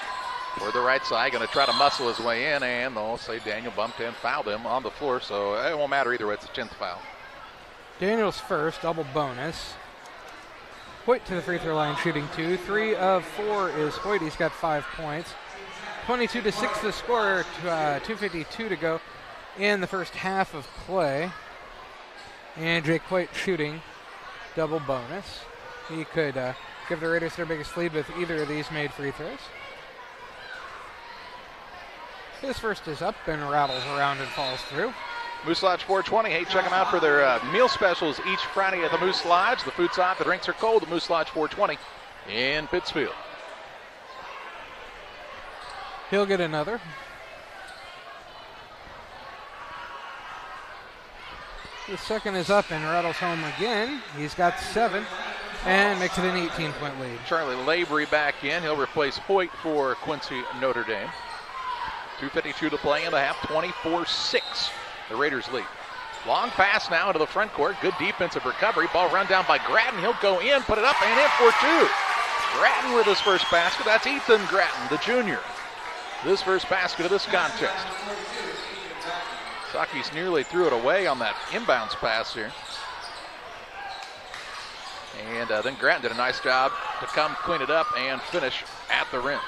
S1: for the right side, going to try to muscle his way in, and they'll say Daniel bumped in, fouled him on the floor, so it won't matter either way. It's a 10th foul.
S6: Daniel's first, double bonus. Hoyt to the free throw line, shooting 2. 3 of 4 is Hoyt. He's got 5 points. 22-6 the score, 2:52 to go in the first half of play. And Jake Hoyt shooting double bonus. He could give the Raiders their biggest lead with either of these made free throws. His first is up and rattles around and falls through.
S1: Moose Lodge 420. Hey, check them out for their meal specials each Friday at the Moose Lodge. The food's hot, the drinks are cold. The Moose Lodge 420 in Pittsfield.
S6: He'll get another. The second is up and rattles home again. He's got 7 and makes it an 18-point lead.
S1: Charlie Lavery back in. He'll replace Hoyt for Quincy Notre Dame. 2:52 to play in the half. 24-6. The Raiders lead. Long pass now into the front court. Good defensive recovery. Ball run down by Gratton. He'll go in, put it up, and in for 2. Gratton with his first basket. That's Ethan Gratton, the junior. This first basket of this contest. Saki's nearly threw it away on that inbounds pass here. And then Gratton did a nice job to come clean it up and finish at the rim.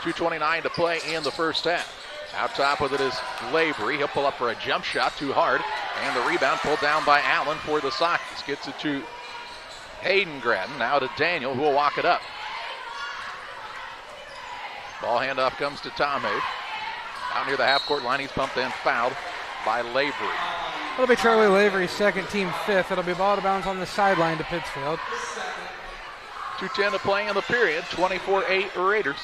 S1: 2:29 to play in the first half. Out top with it is Lavery. He'll pull up for a jump shot, too hard. And the rebound pulled down by Allen for the Sakis. Gets it to Hayden Gratton. Now to Daniel, who will walk it up. Ball handoff comes to Tomei. Out near the half-court line, he's bumped and fouled by Lavery.
S6: It'll be Charlie Lavery's second, team 5th. It'll be ball to bounds on the sideline to Pittsfield.
S1: 2:10 to play in the period. 24-8 Raiders.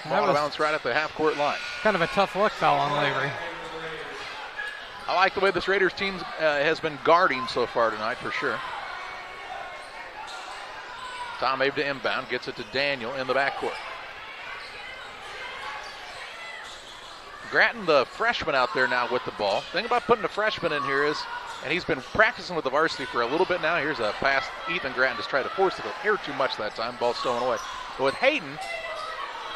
S1: Ball to bounce right at the half-court line.
S6: Kind of a tough look foul on Lavery.
S1: I like the way this Raiders team has been guarding so far tonight, for sure. Tom Abe to inbound, gets it to Daniel in the backcourt. Gratton, the freshman out there now with the ball. The thing about putting a freshman in here is, and he's been practicing with the varsity for a little bit now. Here's a pass. Ethan Gratton just tried to force it. Air too much that time. Ball stolen away. But with Hayden,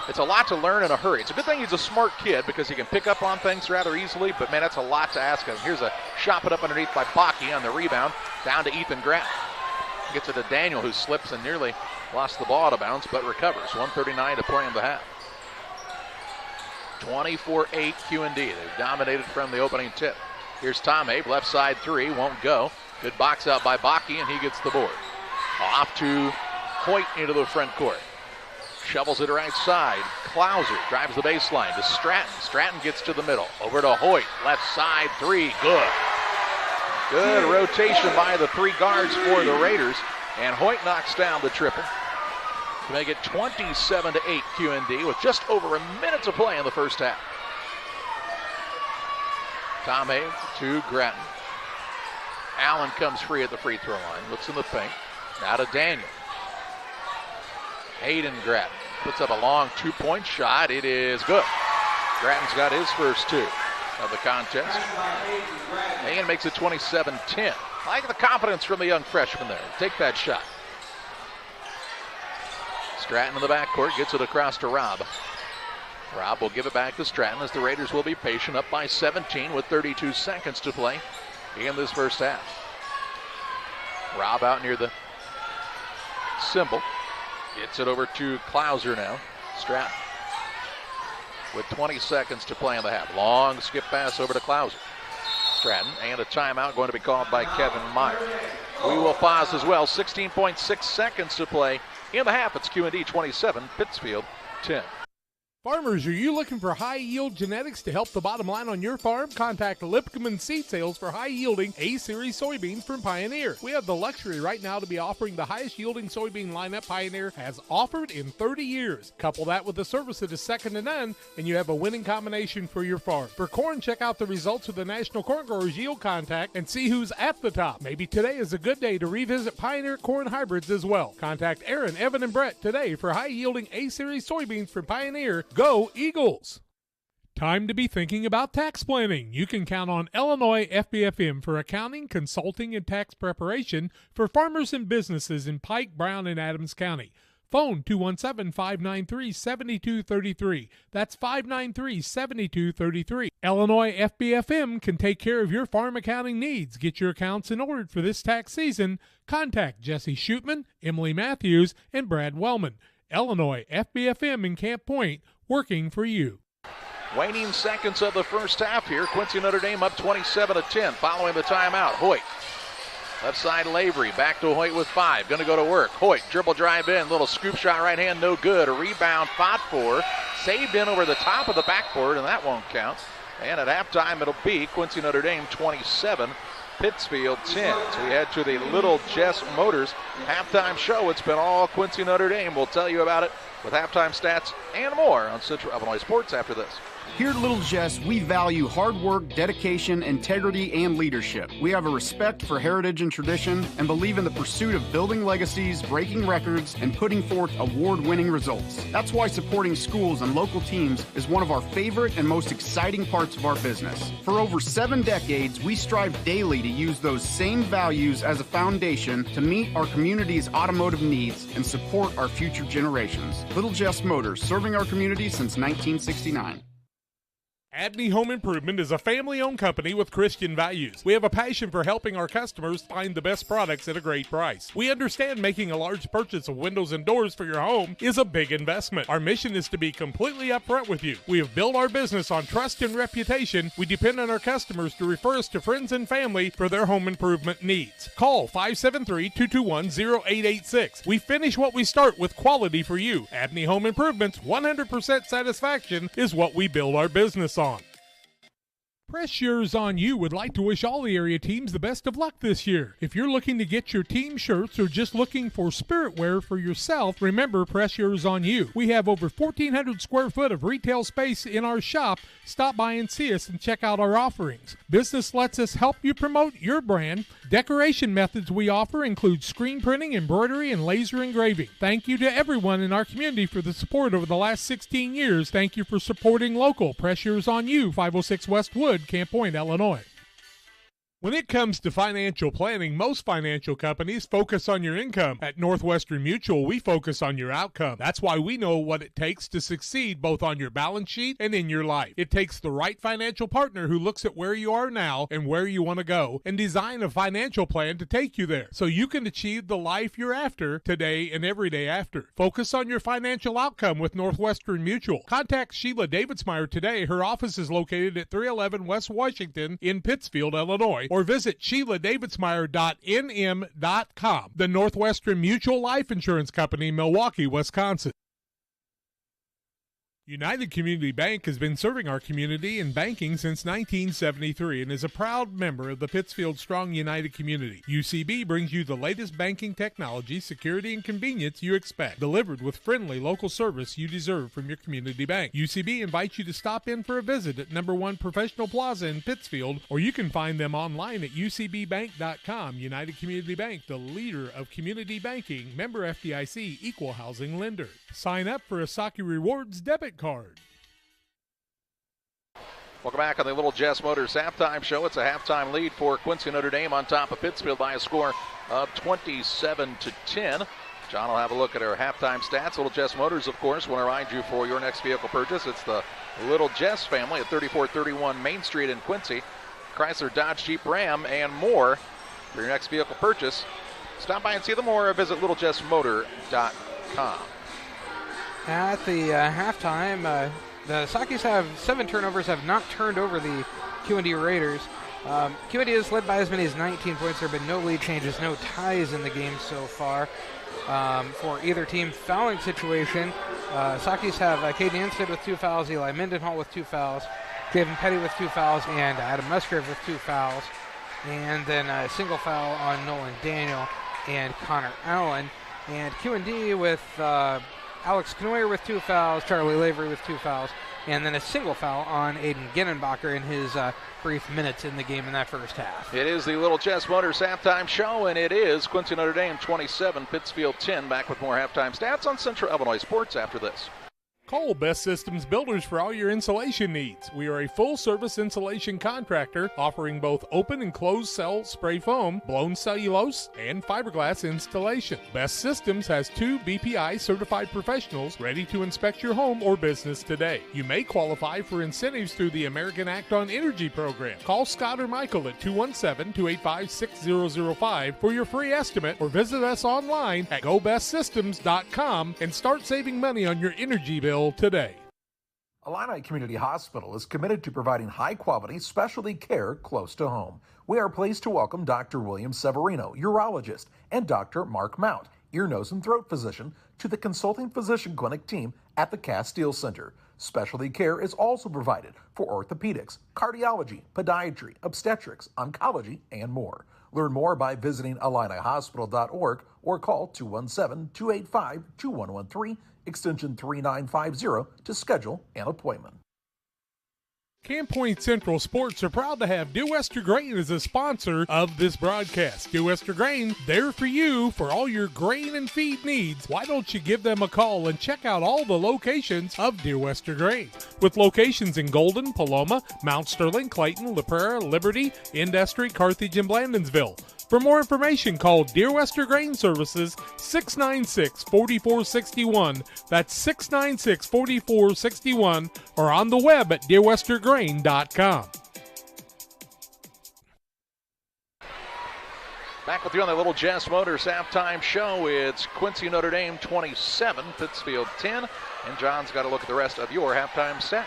S1: it's a lot to learn in a hurry. It's a good thing he's a smart kid because he can pick up on things rather easily, but man, that's a lot to ask him. Here's a shot put up underneath by Baki on the rebound. Down to Ethan Gratton. Gets it to Daniel, who slips and nearly lost the ball out of bounds, but recovers. 1:39 to play in the half. 24-8 QD. They've dominated from the opening tip. Here's Tom Abe, left side 3, won't go. Good box out by Baki, and he gets the board. Off to Hoyt into the front court. Shovels it right side. Clouser drives the baseline to Stratton. Stratton gets to the middle. Over to Hoyt, left side 3, good. Good rotation by the 3 guards for the Raiders, and Hoyt knocks down the triple to make it 27-8 QD with just over a minute to play in the first half. Tom Abe to Gratton. Allen comes free at the free throw line. Looks in the paint. Now to Daniel. Hayden Gratton puts up a long 2-point shot. It is good. Gratton's got his first 2 of the contest. And makes it 27-10. I like the confidence from the young freshman there. Take that shot. Stratton in the backcourt, gets it across to Robb. Robb will give it back to Stratton as the Raiders will be patient, up by 17 with 32 seconds to play in this first half. Robb out near the symbol. Gets it over to Clouser now. Stratton with 20 seconds to play in the half. Long skip pass over to Clouser. Stratton, and a timeout going to be called by Kevin Meyer. We will pause as well. 16.6 seconds to play in the half. It's QD 27, Pittsfield 10.
S15: Farmers, are you looking for high-yield genetics to help the bottom line on your farm? Contact Lipcomb Seed Sales for high-yielding A-Series soybeans from Pioneer. We have the luxury right now to be offering the highest-yielding soybean lineup Pioneer has offered in 30 years. Couple that with a service that is second to none, and you have a winning combination for your farm. For corn, check out the results of the National Corn Growers Yield Contact and see who's at the top. Maybe today is a good day to revisit Pioneer corn hybrids as well. Contact Aaron, Evan, and Brett today for high-yielding A-Series soybeans from Pioneer. Go Eagles! Time to be thinking about tax planning. You can count on Illinois FBFM for accounting, consulting, and tax preparation for farmers and businesses in Pike, Brown, and Adams County. Phone 217-593-7233. That's 593-7233. Illinois FBFM can take care of your farm accounting needs. Get your accounts in order for this tax season. Contact Jesse Shootman, Emily Matthews, and Brad Wellman. Illinois FBFM in Camp Point, working for you.
S1: Waning seconds of the first half here. Quincy Notre Dame up 27-10 following the timeout. Hoyt. Left side Lavery. Back to Hoyt with 5. Going to go to work. Hoyt, dribble drive in. Little scoop shot right hand, no good. A rebound fought for. Saved in over the top of the backboard, and that won't count. And at halftime, it'll be Quincy Notre Dame 27, Pittsfield 10. So we head to the Little Jess Motors halftime show. It's been all Quincy Notre Dame. We'll tell you about it with halftime stats and more on Central Illinois Sports after this.
S7: Here at Little Jess, we value hard work, dedication, integrity, and leadership. We have a respect for heritage and tradition and believe in the pursuit of building legacies, breaking records, and putting forth award-winning results. That's why supporting schools and local teams is one of our favorite and most exciting parts of our business. For over 7 decades, we strive daily to use those same values as a foundation to meet our community's automotive needs and support our future generations. Little Jess Motors, serving our community since 1969.
S15: Abney Home Improvement is a family-owned company with Christian values. We have a passion for helping our customers find the best products at a great price. We understand making a large purchase of windows and doors for your home is a big investment. Our mission is to be completely upfront with you. We have built our business on trust and reputation. We depend on our customers to refer us to friends and family for their home improvement needs. Call 573-221-0886. We finish what we start with quality for you. Abney Home Improvement's 100% satisfaction is what we build our business on. Press Yours On You would like to wish all the area teams the best of luck this year. If you're looking to get your team shirts or just looking for spirit wear for yourself, remember Press Yours On You. We have over 1,400 square foot of retail space in our shop. Stop by and see us and check out our offerings. Business lets us help you promote your brand. Decoration methods we offer include screen printing, embroidery, and laser engraving. Thank you to everyone in our community for the support over the last 16 years. Thank you for supporting local. Press Yours On You, 506 West Wood, Camp Point, Illinois. When it comes to financial planning, most financial companies focus on your income. At Northwestern Mutual, we focus on your outcome. That's why we know what it takes to succeed both on your balance sheet and in your life. It takes the right financial partner who looks at where you are now and where you want to go and design a financial plan to take you there so you can achieve the life you're after today and every day after. Focus on your financial outcome with Northwestern Mutual. Contact Sheila Davidsmeyer today. Her office is located at 311 West Washington in Pittsfield, Illinois, or visit SheilaDavidsmeyer.nm.com. The Northwestern Mutual Life Insurance Company, Milwaukee, Wisconsin. United Community Bank has been serving our community in banking since 1973 and is a proud member of the Pittsfield Strong United community. UCB brings you the latest banking technology, security, and convenience you expect, delivered with friendly local service you deserve from your community bank. UCB invites you to stop in for a visit at number 1 Professional Plaza in Pittsfield, or you can find them online at ucbbank.com. United Community Bank, the leader of community banking, member FDIC, equal housing lender. Sign up for a Saki Rewards debit card.
S1: Welcome back on the Little Jess Motors halftime show. It's a halftime lead for Quincy Notre Dame on top of Pittsfield by a score of 27-10. John will have a look at our halftime stats. Little Jess Motors, of course, want to remind you for your next vehicle purchase. It's the Little Jess family at 3431 Main Street in Quincy. Chrysler, Dodge, Jeep, Ram, and more for your next vehicle purchase. Stop by and see them or visit littlejessmotor.com.
S6: At the halftime, the Sakis have 7 turnovers, have not turned over the QD Raiders. QD is led by as many as 19 points. There have been no lead changes, no ties in the game so far for either team. Fouling situation, Sakis have Caden Anstead with 2 fouls, Eli Mendenhall with 2 fouls, Javen Petty with 2 fouls, and Adam Musgrave with 2 fouls. And then a single foul on Nolan Daniel and Connor Allen. And QD with Alex Knoyer with 2 fouls, Charlie Lavery with 2 fouls, and then a single foul on Aiden Ginnenbacher in his brief minutes in the game in that first half.
S1: It is the Little Jess Motors halftime show, and it is Quincy Notre Dame 27, Pittsfield 10. Back with more halftime stats on Central Illinois Sports after this.
S15: Call Best Systems Builders for all your insulation needs. We are a full-service insulation contractor offering both open and closed cell spray foam, blown cellulose, and fiberglass installation. Best Systems has 2 BPI certified professionals ready to inspect your home or business today. You may qualify for incentives through the American Act on Energy program. Call Scott or Michael at 217-285-6005 for your free estimate, or visit us online at gobestsystems.com and start saving money on your energy bill today.
S18: Illini Community Hospital is committed to providing high-quality specialty care close to home. We are pleased to welcome Dr. William Severino, urologist, and Dr. Mark Mount, ear, nose, and throat physician, to the consulting physician clinic team at the Castile Center. Specialty care is also provided for orthopedics, cardiology, podiatry, obstetrics, oncology, and more. Learn more by visiting IlliniHospital.org or call 217-285-2113, extension 3950 to schedule an appointment.
S15: Camp Point Central Sports are proud to have Dear Wester Grain as a sponsor of this broadcast. Dear Wester Grain, there for you for all your grain and feed needs. Why don't you give them a call and check out all the locations of Dear Wester Grain? With locations in Golden, Paloma, Mount Sterling, Clayton, La Prairie, Liberty, Industry, Carthage, and Blandonsville. For more information, call Dear Wester Grain Services 696-4461. That's 696-4461, or on the web at dearwestergrain.com.
S1: Back with you on the Little Jess Motors halftime show. It's Quincy Notre Dame 27, Pittsfield 10, and John's got a look at the rest of your halftime stats.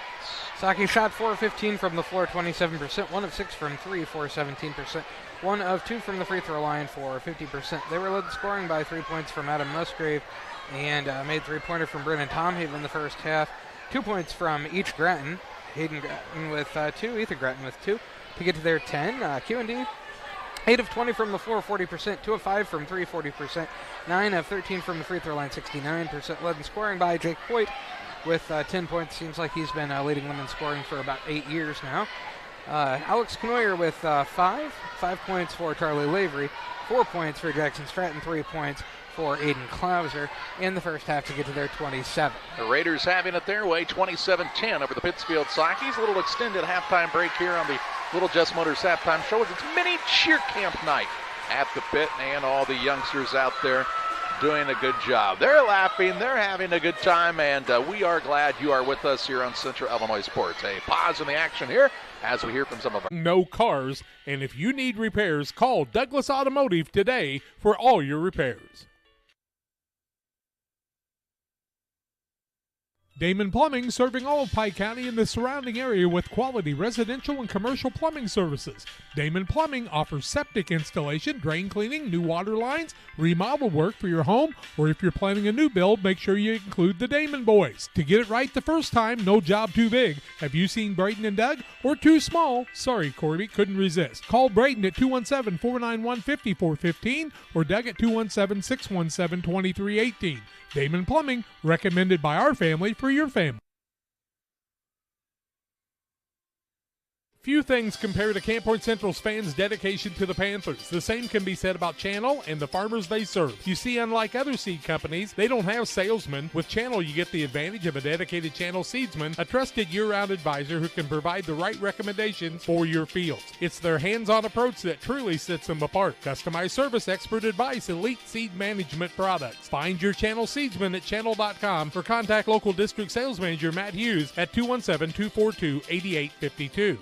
S6: Saki shot 4-15 from the floor, 27%, 1 of 6 from 3 for 17%. 1 of 2 from the free throw line for 50%. They were led in scoring by 3 points from Adam Musgrave and made three-pointer from Brennan Tomhaven in the first half. 2 points from each Grattan. Hayden Grattan with 2, Ethan Grattan with 2 to get to their 10. Q&D, 8 of 20 from the floor, 40%. 2 of 5 from 3, 40%. 9 of 13 from the free throw line, 69%. Led in scoring by Jake Hoyt with 10 points. Seems like he's been leading them in scoring for about 8 years now. Alex Knoyer with 5 points for Charlie Lavery, 4 points for Jackson Stratton, 3 points for Aiden Klauser in the first half to get to their 27.
S1: The Raiders having it their way, 27-10 over the Pittsfield Sockies. A little extended halftime break here on the Little Jess Motors halftime show as it's mini cheer camp night at the pit, and all the youngsters out there doing a good job. They're laughing, they're having a good time, and we are glad you are with us here on Central Illinois Sports. A pause in the action here as we hear from some of our
S15: no cars, and if you need repairs, call Douglas Automotive today for all your repairs. Damon Plumbing, serving all of Pike County and the surrounding area with quality residential and commercial plumbing services. Damon Plumbing offers septic installation, drain cleaning, new water lines, remodel work for your home, or if you're planning a new build, make sure you include the Damon boys. To get it right the first time, no job too big. Have you seen Braden and Doug? Or too small? Sorry, Corby, couldn't resist. Call Braden at 217-491-5415 or Doug at 217-617-2318. Damon Plumbing, recommended by our family for your family. Few things compare to Camp Point Central's fans' dedication to the Panthers. The same can be said about Channel and the farmers they serve. You see, unlike other seed companies, they don't have salesmen. With Channel, you get the advantage of a dedicated Channel seedsman, a trusted year-round advisor who can provide the right recommendations for your fields. It's their hands-on approach that truly sets them apart. Customized service, expert advice, elite seed management products. Find your Channel seedsman at channel.com or contact local district sales manager Matt Hughes at 217-242-8852.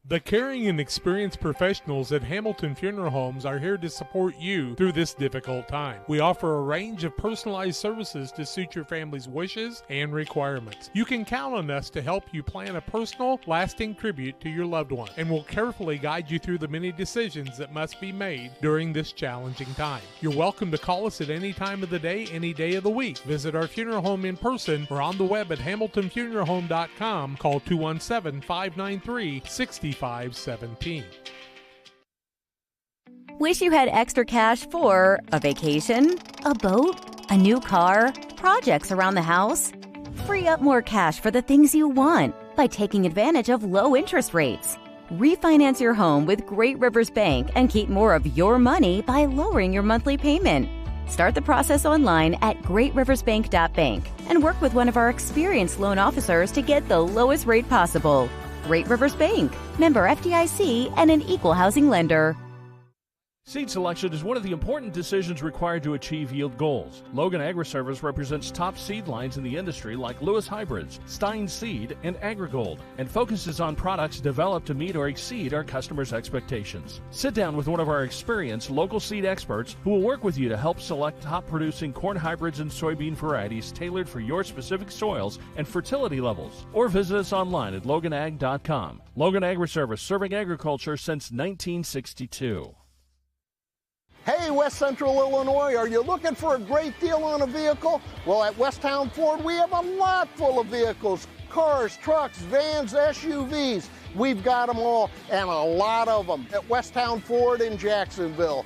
S15: The caring and experienced professionals at Hamilton Funeral Homes are here to support you through this difficult time. We offer a range of personalized services to suit your family's wishes and requirements. You can count on us to help you plan a personal, lasting tribute to your loved one, and we'll carefully guide you through the many decisions that must be made during this challenging time. You're welcome to call us at any time of the day, any day of the week. Visit our funeral home in person or on the web at hamiltonfuneralhome.com. Call 217-593-6517.
S2: Wish you had extra cash for a vacation, a boat, a new car, projects around the house? Free up more cash for the things you want by taking advantage of low interest rates. Refinance your home with Great Rivers Bank and keep more of your money by lowering your monthly payment. Start the process online at greatriversbank.bank and work with one of our experienced loan officers to get the lowest rate possible. Great Rivers Bank, member FDIC, and an equal housing lender.
S14: Seed selection is one of the important decisions required to achieve yield goals. Logan Agri-Service represents top seed lines in the industry like Lewis Hybrids, Stein Seed, and AgriGold, and focuses on products developed to meet or exceed our customers' expectations. Sit down with one of our experienced local seed experts who will work with you to help select top-producing corn hybrids and soybean varieties tailored for your specific soils and fertility levels. Or visit us online at loganag.com. Logan Agri-Service, serving agriculture since 1962.
S4: Hey, West Central Illinois, are you looking for a great deal on a vehicle? Well, at Westtown Ford, we have a lot full of vehicles. Cars, trucks, vans, SUVs. We've got them all, and a lot of them at Westtown Ford in Jacksonville.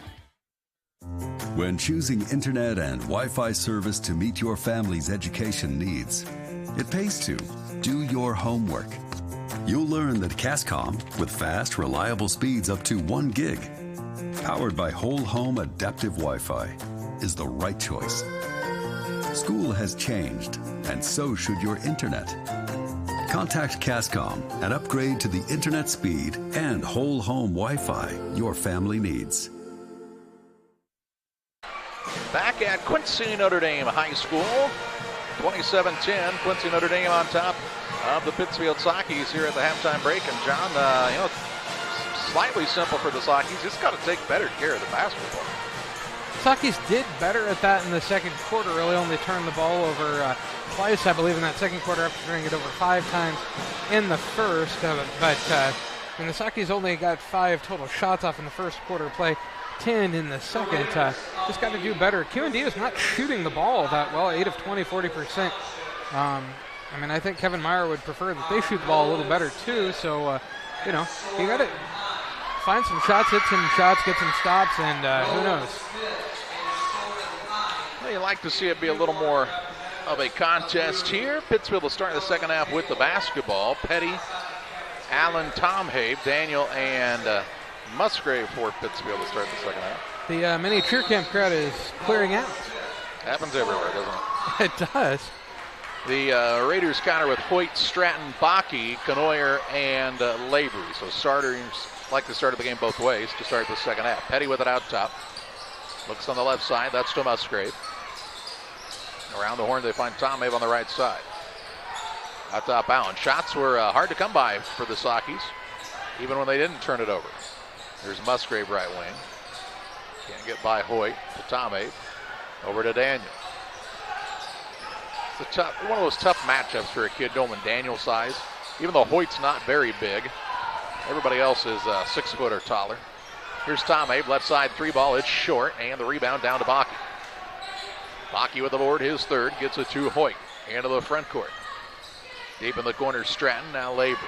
S5: When choosing internet and Wi-Fi service to meet your family's education needs, it pays to do your homework. You'll learn that Cascom, with fast, reliable speeds up to 1 gig, powered by whole home adaptive Wi-Fi, is the right choice. School has changed, and so should your internet. Contact Cascom and upgrade to the internet speed and whole home Wi-Fi your family needs.
S1: Back at Quincy Notre Dame High School, 27-10, Quincy Notre Dame on top of the Pittsfield Sockies here at the halftime break. And John, slightly simple for the Sockies. Just got to take better care of the basketball.
S6: Sockies did better at that in the second quarter. Really only turned the ball over twice, I believe, in that second quarter after turning it over 5 times in the first. But the Sockies only got 5 total shots off in the first quarter play. 10 in the second. Just got to do better. QND is not shooting the ball that well. 8 of 20, 40%. I think Kevin Meyer would prefer that they shoot the ball a little better too. So, you got to find some shots, hit some shots, get some stops, and who knows?
S1: Well, you like to see it be a little more of a contest here. Pittsfield will start the second half with the basketball. Petty, Allen, Tom Habe, Daniel, and Musgrave for Pittsfield to start the second half.
S6: The mini cheer camp crowd is clearing out.
S1: Happens everywhere, doesn't it?
S6: It does.
S1: The Raiders counter with Hoyt, Stratton, Bakke, Canoyer, and Lavery. So starters like to start the game both ways to start the second half. Petty with it out top. Looks on the left side. That's to Musgrave. Around the horn, they find Tom Habe on the right side. Out top, Allen. Shots were hard to come by for the Sockies, even when they didn't turn it over. There's Musgrave right wing. Can't get by Hoyt to Tom Habe. Over to Daniel. It's one of those tough matchups for a kid Dolman Daniel size. Even though Hoyt's not very big, everybody else is 6 foot or taller. Here's Tom Habe, left side 3 ball. It's short, and the rebound down to Bakke. Bakke with the board, his third, gets it to Hoyt. Into the front court. Deep in the corner, Stratton, now Lavery.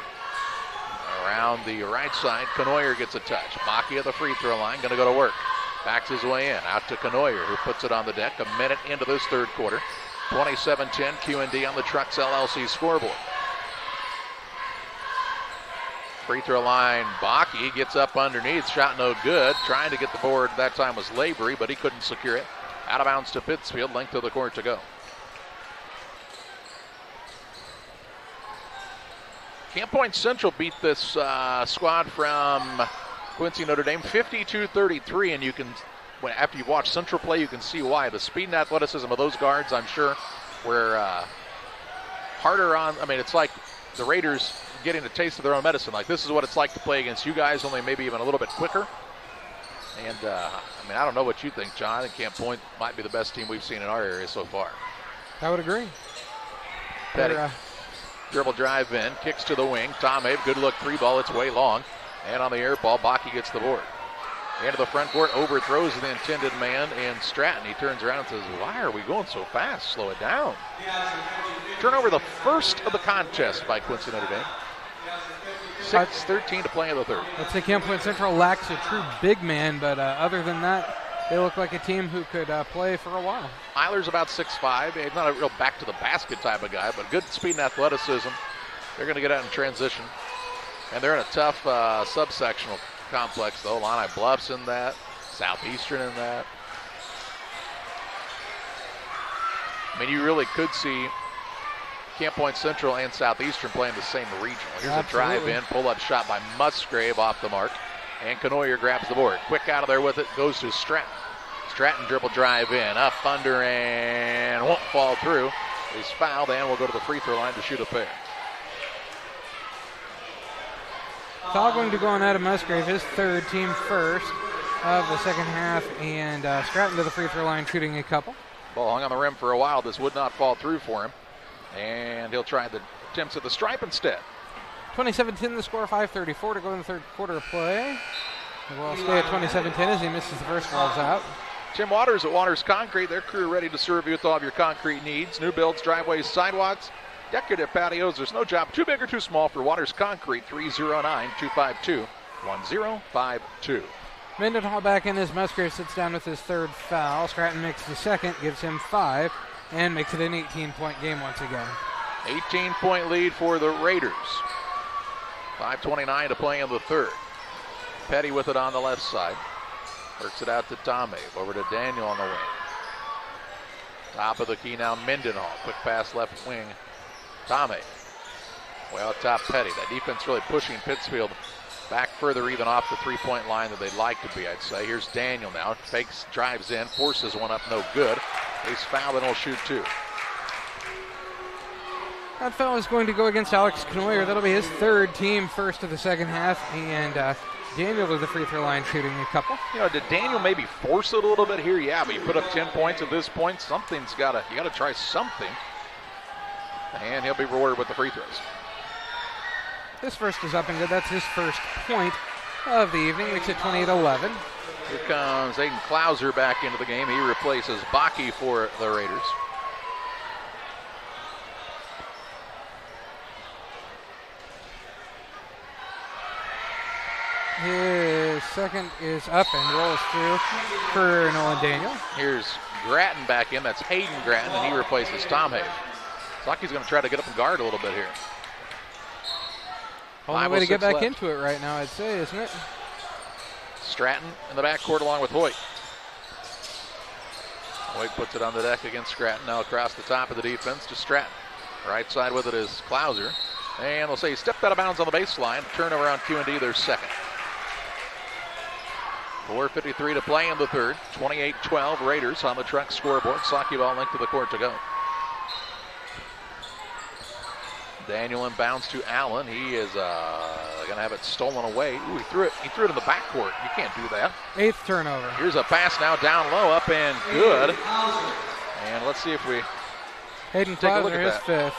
S1: Around the right side, Canoyer gets a touch. Bakke at the free throw line, going to go to work. Backs his way in, out to Canoyer, who puts it on the deck. A minute into this third quarter. 27-10, QND on the Trucks LLC scoreboard. Free throw line, Bakke gets up underneath, shot no good. Trying to get the board that time was Lavery, but he couldn't secure it. Out of bounds to Pittsfield, length of the court to go. Camp Point Central beat this squad from Quincy Notre Dame 52-33, and you can, after you watch Central play, you can see why. The speed and athleticism of those guards, I'm sure, were harder on. It's like the Raiders getting a taste of their own medicine. Like, this is what it's like to play against you guys, only maybe even a little bit quicker. And, I don't know what you think, John. I think Camp Point might be the best team we've seen in our area so far.
S6: I would agree.
S1: Petty. Dribble drive in, kicks to the wing. Tom Habe, good look, 3 ball, it's way long. And on the air ball, Bakke gets the board. Into the front court, overthrows the intended man, and Stratton, he turns around and says, why are we going so fast? Slow it down. Turnover the first of the contest by Quincy Notre Dame. 6:13 to play in the third.
S6: I'd say Camp Point Central lacks a true big man, but other than that, they look like a team who could play for a while.
S1: Eiler's about 6'5". He's not a real back-to-the-basket type of guy, but good speed and athleticism. They're going to get out in transition. And they're in a tough subsectional complex, though. Illini Bluffs in that, Southeastern in that. You really could see Camp Point Central and Southeastern playing the same regional. Here's
S6: Absolutely.
S1: A drive-in, pull-up shot by Musgrave off the mark. And Canoyer grabs the board. Quick out of there with it, goes to Stratton. Stratton dribble drive in, up, under, and won't fall through. He's fouled and will go to the free throw line to shoot a pair.
S6: Foul going to go on Adam Musgrave, his third, team first of the second half, and Stratton to the free throw line shooting a couple.
S1: Ball hung on the rim for a while. This would not fall through for him. And he'll try the attempts at the stripe instead.
S6: 27-10 the score, 5:34 to go in the third quarter of play. We'll stay at 27-10 as he misses the first balls out.
S1: Tim Waters at Waters Concrete, their crew ready to serve you with all of your concrete needs. New builds, driveways, sidewalks, decorative patios. There's no job too big or too small for Waters Concrete. 309-252-1052.
S6: Mendenhall back in as Musgrave sits down with his third foul. Stratton makes the second, gives him 5, and makes it an 18-point game once again.
S1: 18-point lead for the Raiders. 5:29 to play in the third. Petty with it on the left side. Works it out to Tomei. Over to Daniel on the wing. Top of the key now, Mendenhall. Quick pass left wing. Tomei. Well, up top, Petty. That defense really pushing Pittsfield back further even off the three-point line than they'd like to be, I'd say. Here's Daniel now. Fakes, drives in, forces one up, no good. He's fouled and he'll shoot 2.
S6: That foul is going to go against Alex Knoyer. That'll be his third, team first of the second half. And Daniel to the free throw line shooting a couple.
S1: You know, did Daniel maybe force it a little bit here? Yeah, but you put up 10 points at this point. You got to try something. And he'll be rewarded with the free throws.
S6: His first is up and good. That's his first point of the evening. Makes it 28-11.
S1: Here comes Aiden Klauser back into the game. He replaces Bakke for the Raiders.
S6: His second is up and rolls through for Nolan Daniel.
S1: Here's Gratton back in. That's Hayden Gratton, and he replaces Tomei. Saki's going to try to get up and guard a little bit here.
S6: Only way to get back into it right now, I'd say, isn't it?
S1: Stratton in the backcourt along with Hoyt. Hoyt puts it on the deck against Stratton. Now across the top of the defense to Stratton. Right side with it is Klauser. And they'll say he stepped out of bounds on the baseline. Turnover on Q&D, their second. 4:53 to play in the third. 28-12 Raiders on the Truck scoreboard. Saki ball linked to the court to go. Daniel inbounds to Allen. He is going to have it stolen away. Ooh, he threw it in the backcourt. You can't do that.
S6: 8th turnover.
S1: Here's a pass now down low, up and good. And let's see if we
S6: Hayden
S1: take a look at
S6: his
S1: that.
S6: 5th.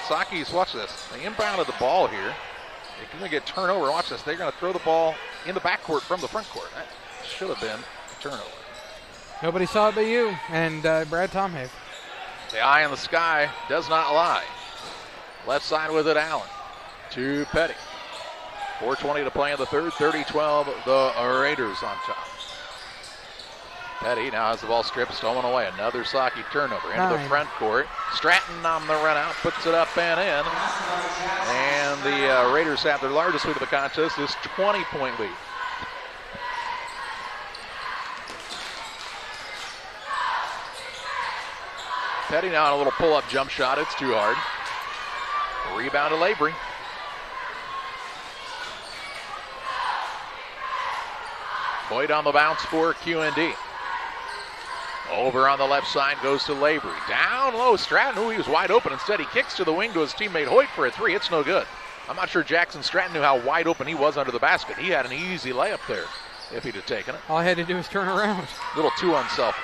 S1: Saki's, watch this. They inbounded the ball here. They're going to get turnover. Watch this. They're going to throw the ball in the backcourt from the front court. That should have been a turnover.
S6: Nobody saw it but you and Brad Tomhave.
S1: The eye in the sky does not lie. Left side with it, Allen. To Petty. 4:20 to play in the third. 30-12, the Raiders on top. Petty now has the ball stripped, stolen away. Another Saki turnover into the front court. Stratton on the run out, puts it up and in. And the Raiders have their largest lead of the contest, this 20-point lead. Petty now on a little pull-up jump shot. It's too hard. Rebound to Lavery. Boyd on the bounce for Q&D. Over on the left side goes to Lavery. Down low, Stratton, who he was wide open. Instead, he kicks to the wing to his teammate Hoyt for a 3. It's no good. I'm not sure Jackson Stratton knew how wide open he was under the basket. He had an easy layup there if he'd have taken it.
S6: All he had to do was turn around.
S1: A little too unselfish.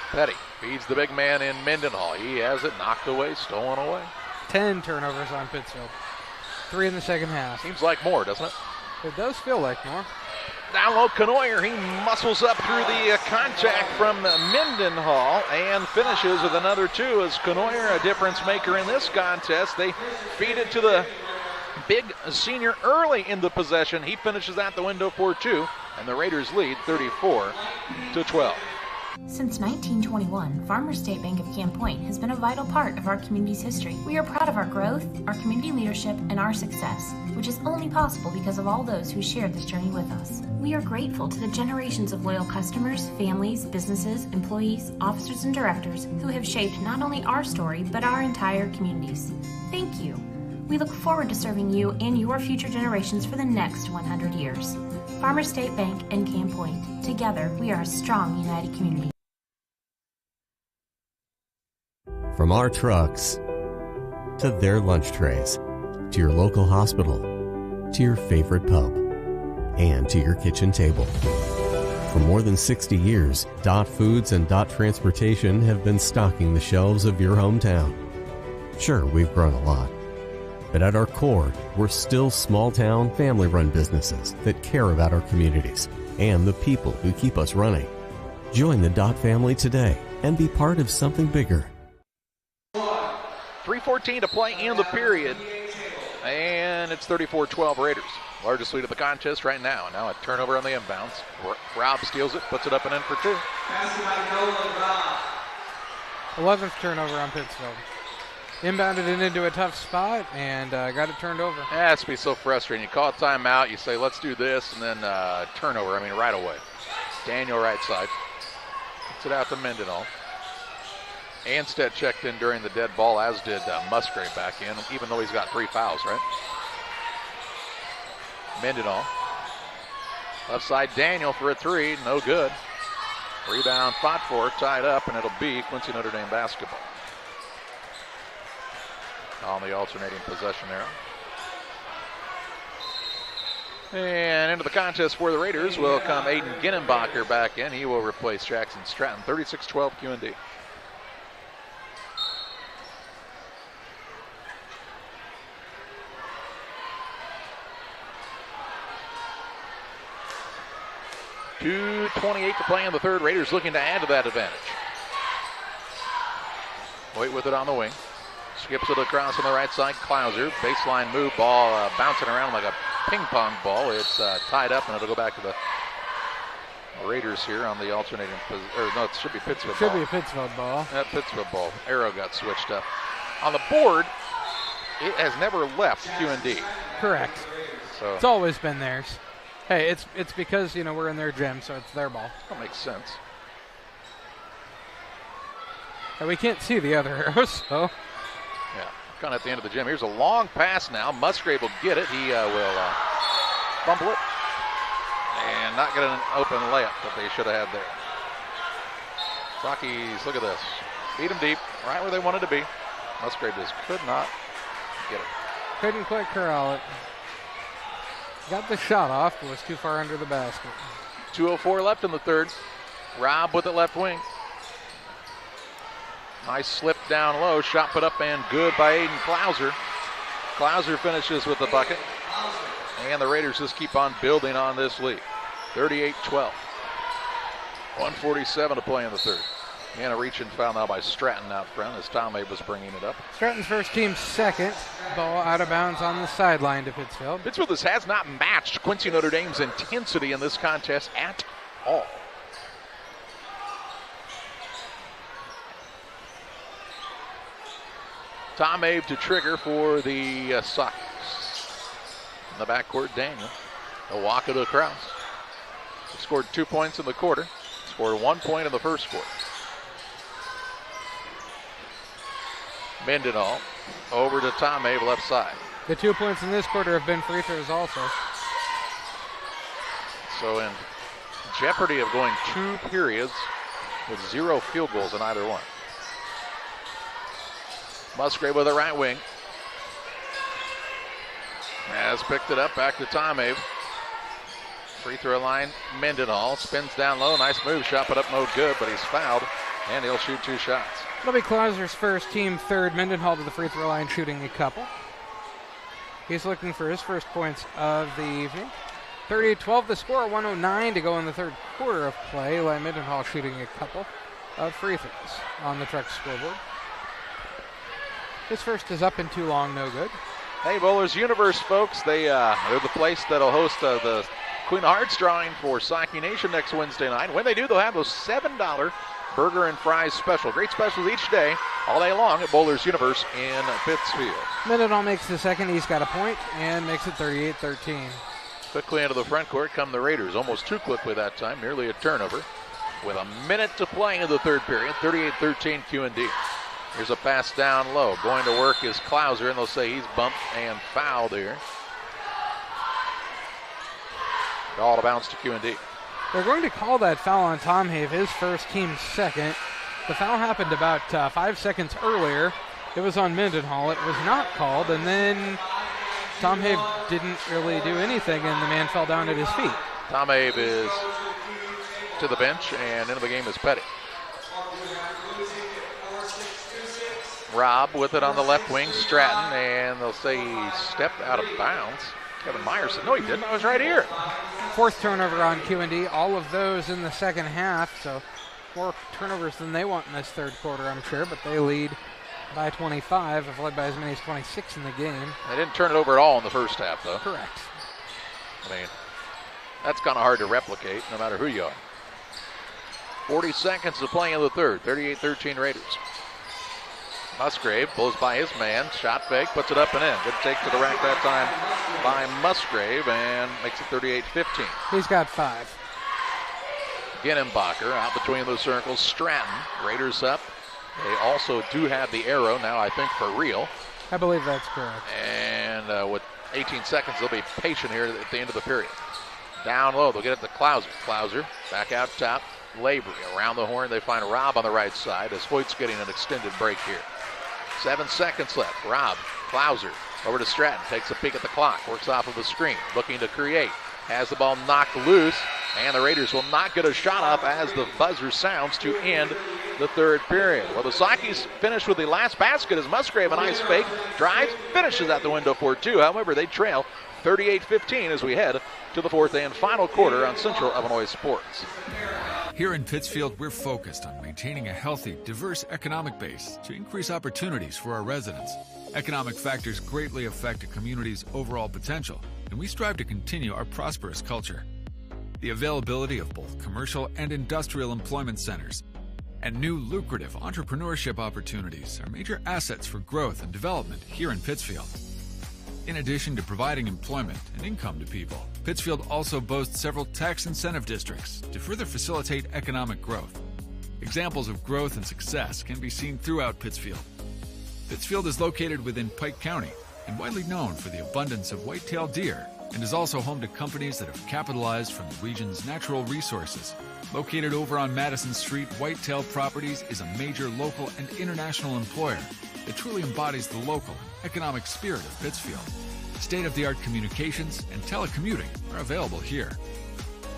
S1: Petty feeds the big man in Mendenhall. He has it knocked away, stolen away.
S6: 10 turnovers on Pittsfield. 3 in the second half.
S1: Seems like more, doesn't it?
S6: It does feel like more.
S1: Down low, Knoyer. He muscles up through the contact from Mendenhall and finishes with another 2 as Knoyer, a difference maker in this contest. They feed it to the big senior early in the possession. He finishes out the window for 2, and the Raiders lead 34-12.
S19: Since 1921, Farmers State Bank of Camp Point has been a vital part of our community's history. We are proud of our growth, our community leadership, and our success, which is only possible because of all those who shared this journey with us. We are grateful to the generations of loyal customers, families, businesses, employees, officers, and directors who have shaped not only our story, but our entire communities. Thank you. We look forward to serving you and your future generations for the next 100 years. Farmers State Bank and Camp Point. Together, we are a strong, united community.
S13: From our trucks to their lunch trays, to your local hospital, to your favorite pub, and to your kitchen table. For more than 60 years, Dot Foods and Dot Transportation have been stocking the shelves of your hometown. Sure, we've grown a lot, But at our core, we're still small-town, family-run businesses that care about our communities and the people who keep us running. Join the Dot family today and be part of something bigger.
S1: 3:14 to play in the period, and it's 34-12 Raiders. Largest lead of the contest right now. Now a turnover on the inbounds. Rob steals it, puts it up and in for two.
S6: 11th turnover on Pittsfield. Inbounded it into a tough spot and got it turned over.
S1: Yeah, it's be so frustrating. You call a timeout, you say, let's do this, and then turnover, right away. Daniel right side. Puts it out to Mendenhall. Anstead checked in during the dead ball, as did Musgrave back in, even though he's got 3 fouls, right? Mendenhall. Left side, Daniel for a three, no good. Rebound fought for, tied up, and it'll be Quincy Notre Dame basketball. On the alternating possession arrow. And into the contest for the Raiders will come Aiden Ginnenbacher back in. He will replace Jackson Stratton. 36-12 QND. .228 to play in the third. Raiders looking to add to that advantage. Hoyt with it on the wing. Skips it across on the right side. Klauser, baseline move, ball bouncing around like a ping pong ball. It's tied up, and it'll go back to the Raiders here on the alternating or no, it should be Pittsfield ball.
S6: Should be a Pittsfield ball.
S1: That Pittsfield ball. Arrow got switched up. On the board, it has never left QND.
S6: Correct.
S1: So
S6: it's always been theirs. Hey, it's because, we're in their gym, so it's their ball.
S1: That makes sense.
S6: And we can't see the other arrows, so.
S1: Yeah, kind of at the end of the gym. Here's a long pass now. Musgrave will get it. He will fumble it. And not get an open layup that they should have had there. Takis, look at this. Beat him deep, right where they wanted to be. Musgrave just could not get it.
S6: Couldn't quite corral it. Got the shot off, but was too far under the basket.
S1: 2:04 left in the third. Rob with it left wing. Nice slip down low. Shot put up and good by Aiden Klauser. Klauser finishes with the bucket. And the Raiders just keep on building on this lead. 38-12. 1:47 to play in the third. And a reach and foul now by Stratton out front as Tom Abe was bringing it up.
S6: Stratton's first team second. Ball out of bounds on the sideline to Pittsfield.
S1: Pittsfield has not matched Quincy Notre Dame's intensity in this contest at all. Tom Abe to trigger for the Sockers. In the backcourt, Daniel. He'll walk it across. He scored 2 points in the quarter. Scored 1 point in the first quarter. Mendenhall over to Tom Abe left side.
S6: The 2 points in this quarter have been free throws also.
S1: So in jeopardy of going 2 periods with 0 field goals in either one. Musgrave with the right wing. Has picked it up, back to Tom Abe. Free throw line, Mendenhall spins down low, nice move, shot put up no good, but he's fouled, and he'll shoot 2 shots.
S6: It'll be Klauser's first, team third. Mendenhall to the free throw line, shooting a couple. He's looking for his first points of the evening. 38-12 the score, 1:09 to go in the third quarter of play. Eli Mendenhall shooting a couple of free throws on the Truck scoreboard. His first is up and too long, no good.
S1: Hey, Bowlers Universe, folks, they're the place that'll host the Queen of Hearts drawing for Psyche Nation next Wednesday night. When they do, they'll have those $7 burger and fries special. Great specials each day, all day long at Bowlers Universe in Pittsfield.
S6: Mendenhall makes the second. He's got a point and makes it 38-13.
S1: Quickly into the front court come the Raiders. Almost too quickly that time, nearly a turnover. With a minute to play in the third period, 38-13 QND. Here's a pass down low. Going to work is Klauser, and they'll say he's bumped and fouled here. All to bounce to QND.
S6: They're going to call that foul on Tom Have, his first, team second. The foul happened about 5 seconds earlier. It was on Mendenhall. It was not called, and then Tom Have didn't really do anything, and the man fell down at his feet.
S1: Tom Have is to the bench, and into the game is Petty. Robb with it on the left wing, Stratton, and they'll say he stepped out of bounds. Kevin Myers said, no, he didn't. I was right here.
S6: Fourth turnover on QND. All of those in the second half, so more turnovers than they want in this third quarter, I'm sure, but they lead by 25, have led by as many as 26 in the game.
S1: They didn't turn it over at all in the first half, though.
S6: Correct.
S1: I mean, that's kind of hard to replicate, no matter who you are. 40 seconds to play in the third. 38-13 Raiders. Musgrave blows by his man. Shot fake, puts it up and in. Good take to the rack that time by Musgrave and makes it 38-15.
S6: He's got 5.
S1: Ginnenbacher out between those circles. Stratton, Raiders up. They also do have the arrow now, I think, for real.
S6: I believe that's correct.
S1: And with 18 seconds, they'll be patient here at the end of the period. Down low, they'll get it to Klauser. Klauser back out top. Lavery around the horn. They find Robb on the right side as Hoyt's getting an extended break here. 7 seconds left. Robb, Klauser over to Stratton. Takes a peek at the clock. Works off of the screen. Looking to create. Has the ball knocked loose. And the Raiders will not get a shot up as the buzzer sounds to end the third period. Well, the Sakis finished with the last basket as Musgrave, an ice fake, drives, finishes at the window for 2. However, they trail 38-15 as we head to the fourth and final quarter on Central Illinois Sports.
S9: Here in Pittsfield, we're focused on maintaining a healthy, diverse economic base to increase opportunities for our residents. Economic factors greatly affect a community's overall potential, and we strive to continue our prosperous culture. The availability of both commercial and industrial employment centers and new lucrative entrepreneurship opportunities are major assets for growth and development here in Pittsfield. In addition to providing employment and income to people, Pittsfield also boasts several tax incentive districts to further facilitate economic growth. Examples of growth and success can be seen throughout Pittsfield. Pittsfield is located within Pike County and widely known for the abundance of white-tailed deer, and is also home to companies that have capitalized from the region's natural resources. Located over on Madison Street, Whitetail Properties is a major local and international employer that truly embodies the local and economic spirit of Pittsfield. State-of-the-art communications and telecommuting are available here.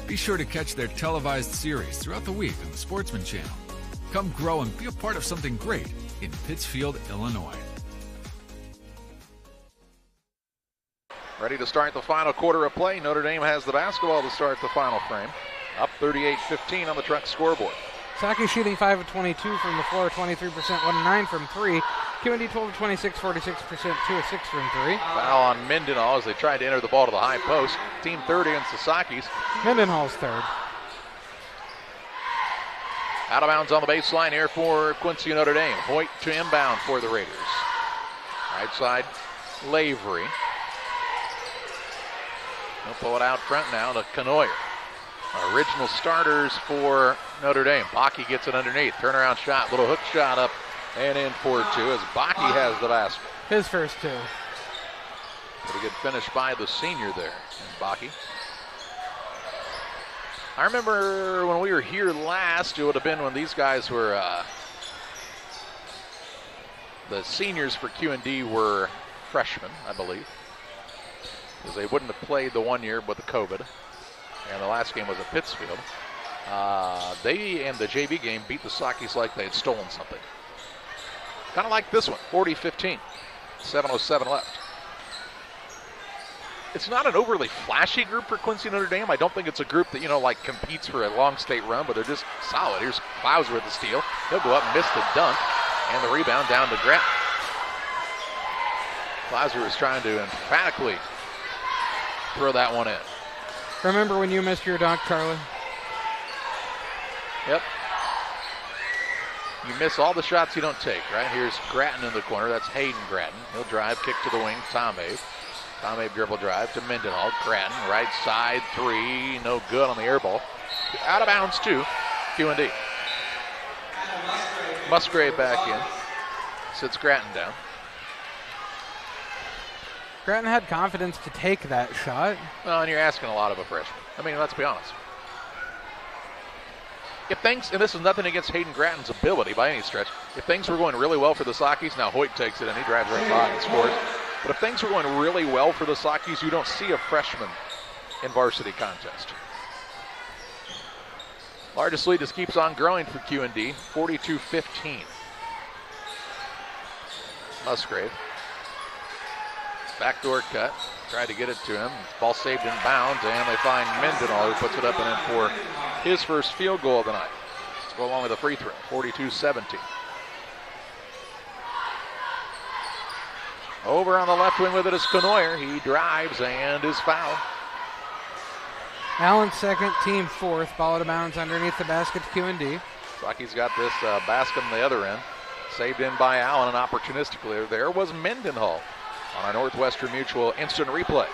S9: Be sure to catch their televised series throughout the week on the Sportsman Channel. Come grow and be a part of something great in Pittsfield, Illinois.
S1: Ready to start the final quarter of play. Notre Dame has the basketball to start the final frame. Up 38-15 on the Truck scoreboard.
S6: Saki shooting 5 of 22 from the floor, 23%, 1 of 9 from 3. QND 12 of 26, 46%, 2 of 6 from 3.
S1: Foul on Mendenhall as they tried to enter the ball to the high post. Team third against the Sakis.
S6: Mendenhall's third.
S1: Out of bounds on the baseline here for Quincy Notre Dame. Hoyt to inbound for the Raiders. Right side, Lavery. He'll pull it out front now to Canoyer. Original starters for Notre Dame. Bakke gets it underneath. Turnaround shot. Little hook shot up and in for 2 as Bakke has the basket.
S6: His first 2.
S1: Pretty good finish by the senior there, Bakke. I remember when we were here last, it would have been when these guys were, the seniors for QND were freshmen, I believe. Because they wouldn't have played the 1 year with the COVID. And the last game was at Pittsfield. They, in the JV game, beat the Sakis like they had stolen something. Kind of like this one, 40-15, 7:07 left. It's not an overly flashy group for Quincy Notre Dame. I don't think it's a group that, like competes for a long state run, but they're just solid. Here's Klauser with the steal. He'll go up and miss the dunk, and the rebound down to Gretton. Klauser was trying to emphatically throw that one in.
S6: Remember when you missed your dunk, Charlie?
S1: Yep. You miss all the shots you don't take, right? Here's Gratton in the corner. That's Hayden Gratton. He'll drive, kick to the wing, Tomave. Tomave dribble drive to Mendenhall. Gratton, right side, 3. No good on the air ball. Out of bounds to QND. Musgrave back in. Sits Gratton down.
S6: Gratton had confidence to take that shot.
S1: Well, and you're asking a lot of a freshman. I mean, let's be honest. If things, and this is nothing against Hayden Gratton's ability by any stretch, if things were going really well for the Sakis, now Hoyt takes it and he drives right by and scores. But if things were going really well for the Sakis, you don't see a freshman in varsity contest. Largest lead just keeps on growing for QND, 42-15. Musgrave. Backdoor cut. Tried to get it to him. Ball saved in bounds, and they find Mendenhall, who puts it up and in for his first field goal of the night. Let's go along with the free throw. 42-17. Over on the left wing with it is Conoyer. He drives and is fouled.
S6: Allen second, team fourth. Ball out of bounds underneath the basket to QND.
S1: Rocky's got this basket on the other end. Saved in by Allen, and opportunistically there was Mendenhall on our Northwestern Mutual instant replay.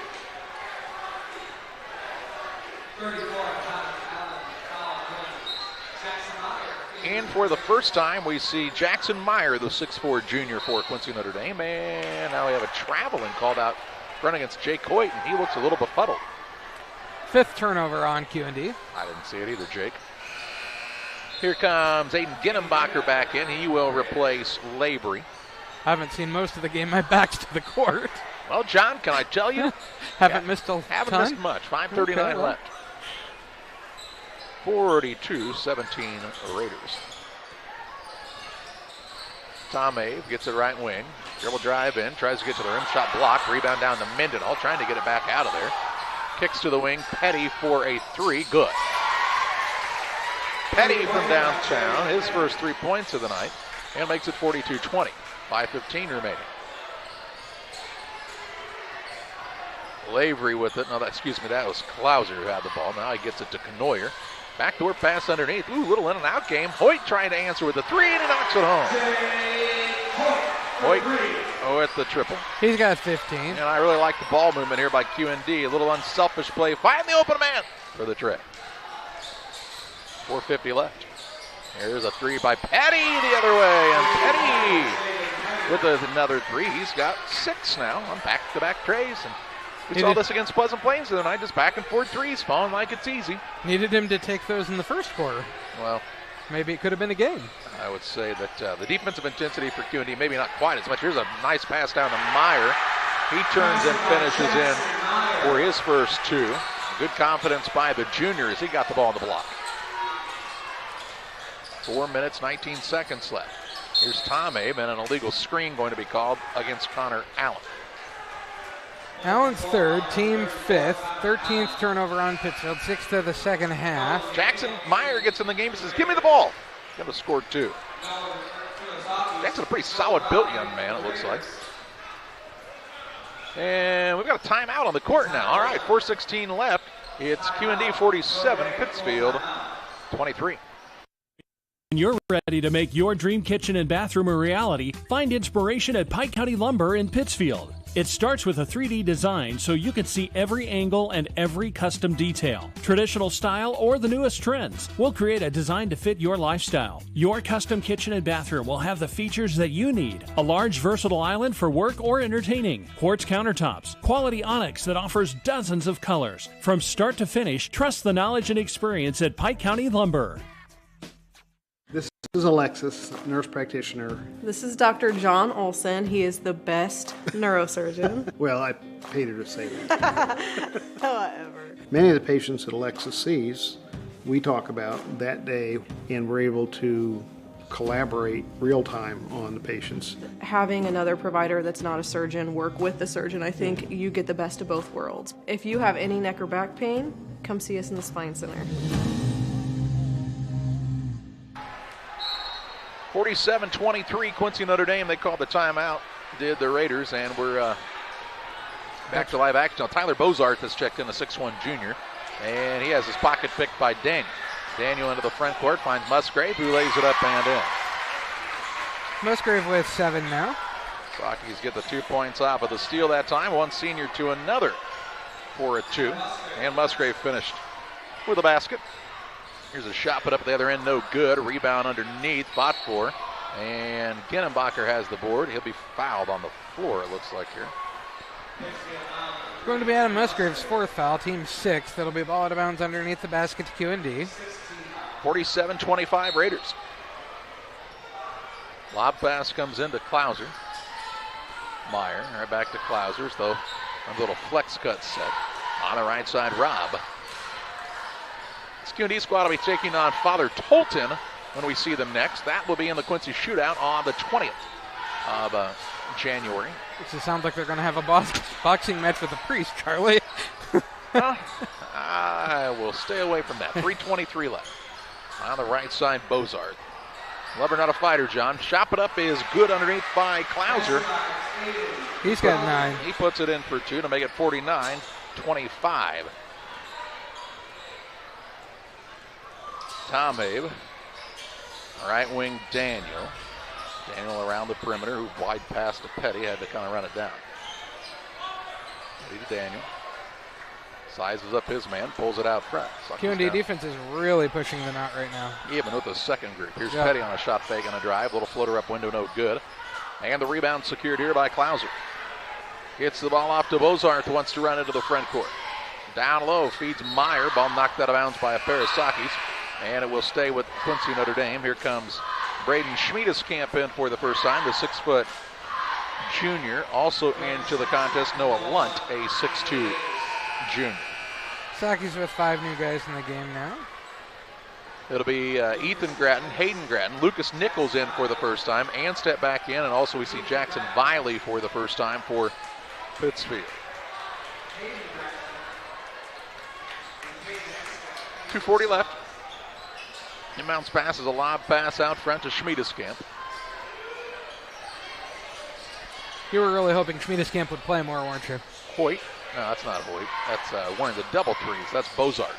S1: And for the first time, we see Jackson Meyer, the 6'4 junior for Quincy Notre Dame. And now we have a traveling called out front against Jake Hoyt, and he looks a little befuddled.
S6: Fifth turnover on QND.
S1: I didn't see it either, Jake. Here comes Aiden Ginnenbacher back in. He will replace Lavery.
S6: I haven't seen most of the game. My back's to the court.
S1: Well, John, can I tell you?
S6: Haven't missed a
S1: Haven't
S6: ton?
S1: missed much. 5:39 left. 42-17 Raiders. Tom Ave gets it right wing. Dribble drive in. Tries to get to the rim. Shot blocked. Rebound down to Mendenhall. Trying to get it back out of there. Kicks to the wing. Petty for a three. Good. Petty from downtown. His first 3 points of the night. And makes it 42-20. 5:15 remaining. Lavery with it. No, that was Klauser who had the ball. Now he gets it to Conoyer. Backdoor pass underneath. Ooh, little in and out game. Hoyt trying to answer with a three, and he knocks it home. Hoyt with the triple.
S6: He's got 15.
S1: And I really like the ball movement here by QND. A little unselfish play. Find the open man for the tray. 4:50 left. Here's a three by Petty the other way. And Petty with another three. He's got 6 now on back-to-back trays. And we saw this against Pleasant Plains the other night, just back and forth threes, falling like it's easy.
S6: Needed him to take those in the first quarter.
S1: Well,
S6: maybe it could have been a game.
S1: I would say that the defensive intensity for QND, maybe not quite as much. Here's a nice pass down to Meyer. He turns and finishes in for his first 2. Good confidence by the junior as he got the ball on the block. 4 minutes, 19 seconds left. Here's Tom Abe, and an illegal screen going to be called against Connor Allen.
S6: Allen's third, team fifth, 13th turnover on Pittsfield, 6th of the second half.
S1: Jackson Meyer gets in the game and says, give me the ball. Got to score 2. Jackson, a pretty solid built young man, it looks like. And we've got a timeout on the court now. All right, 4:16 left. It's QND 47, Pittsfield 23.
S14: When you're ready to make your dream kitchen and bathroom a reality, find inspiration at Pike County Lumber in Pittsfield. It starts with a 3D design so you can see every angle and every custom detail. Traditional style or the newest trends. We'll create a design to fit your lifestyle. Your custom kitchen and bathroom will have the features that you need. A large versatile island for work or entertaining. Quartz countertops. Quality onyx that offers dozens of colors. From start to finish, trust the knowledge and experience at Pike County Lumber.
S20: This is Alexis, nurse practitioner.
S21: This is Dr. John Olson. He is the best neurosurgeon.
S20: Well, I hate her to say that.
S21: However.
S20: Many of the patients that Alexis sees, we talk about that day, and we're able to collaborate real time on the patients.
S21: Having another provider that's not a surgeon work with the surgeon, I think you get the best of both worlds. If you have any neck or back pain, come see us in the Spine Center.
S1: 47-23, Quincy Notre Dame. They called the timeout, did the Raiders, and we're back to live action. Now, Tyler Bozart has checked in, a 6'1 junior, and he has his pocket picked by Daniel. Daniel into the front court, finds Musgrave, who lays it up and in.
S6: Musgrave with 7 now.
S1: Rockies get the 2 points off of the steal that time. One senior to another for a 2, and Musgrave finished with a basket. Here's a shot put up at the other end, no good. A rebound underneath, fought for. And Ginnenbacher has the board. He'll be fouled on the floor, it looks like here.
S6: It's going to be Adam Musgrave's 4th foul, team 6th. That'll be a ball out of bounds underneath the basket to QND.
S1: 47-25 Raiders. Lob pass comes into Klauser. Meyer, right back to Klauser, though a little flex cut set. On the right side, Robb. This QND squad will be taking on Father Tolton when we see them next. That will be in the Quincy shootout on the 20th. of January.
S6: It sounds like they're going to have a boxing match with a priest, Charlie.
S1: I will stay away from that. 3:23 left. On the right side, Bozard. Lover not a fighter, John. Chop it up is good underneath by Klauser.
S6: He's got 9.
S1: He puts it in for 2 to make it 49-25. Tom Abe. Right wing Daniel. Daniel around the perimeter, who wide pass to Petty, had to kind of run it down. Petty to Daniel. Sizes up his man, pulls it out front.
S6: QD defense is really pushing them out right now.
S1: Even with the second group. Here's Petty on a shot fake and a drive. Little floater up window, no good. And the rebound secured here by Klauser. Gets the ball off to Bozarth, wants to run into the front court. Down low, feeds Meyer. Ball knocked out of bounds by a pair of Sakis. And it will stay with Quincy Notre Dame. Here comes Braden Schmiedeskamp in for the first time, the 6-foot junior. Also into the contest, Noah Lunt, a 6'2" junior.
S6: Saki's with 5 new guys in the game now.
S1: It'll be Ethan Gratton, Hayden Gratton, Lucas Nichols in for the first time, and step back in, and also we see Jackson Viley for the first time for Pittsfield. 2:40 left. Inbounds pass is a lob pass out front to Schmiedeskamp.
S6: You were really hoping Schmiedeskamp would play more, weren't you?
S1: Hoyt. No, that's not Hoyt. That's one of the double threes. That's Bozart.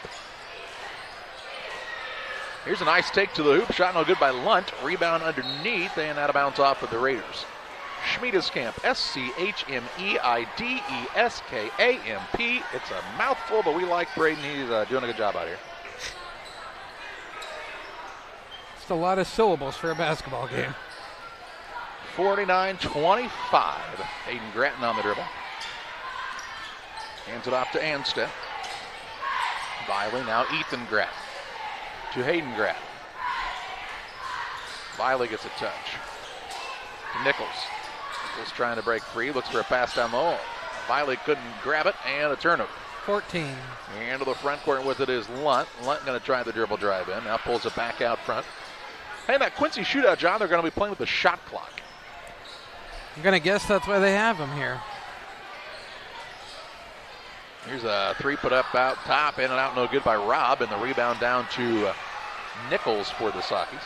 S1: Here's a nice take to the hoop. Shot no good by Lunt. Rebound underneath and out of bounds off of the Raiders. Schmiedeskamp, Schmiedeskamp. It's a mouthful, but we like Braden. He's doing a good job out here.
S6: It's a lot of syllables for a basketball game.
S1: 49-25. Hayden Gratton on the dribble. Hands it off to Anstead. Viley, now Ethan Gratton. To Hayden Gratton. Viley gets a touch. To Nichols. Nichols trying to break free. Looks for a pass down low. Viley couldn't grab it, and a turnover.
S6: 14.
S1: And to the front court with it is Lunt. Lunt going to try the dribble drive in. Now pulls it back out front. Hey, that Quincy shootout, John, they're going to be playing with the shot clock.
S6: I'm going to guess that's why they have him here.
S1: Here's a 3 put up out top, in and out, no good by Robb, and the rebound down to Nichols for the Sakis.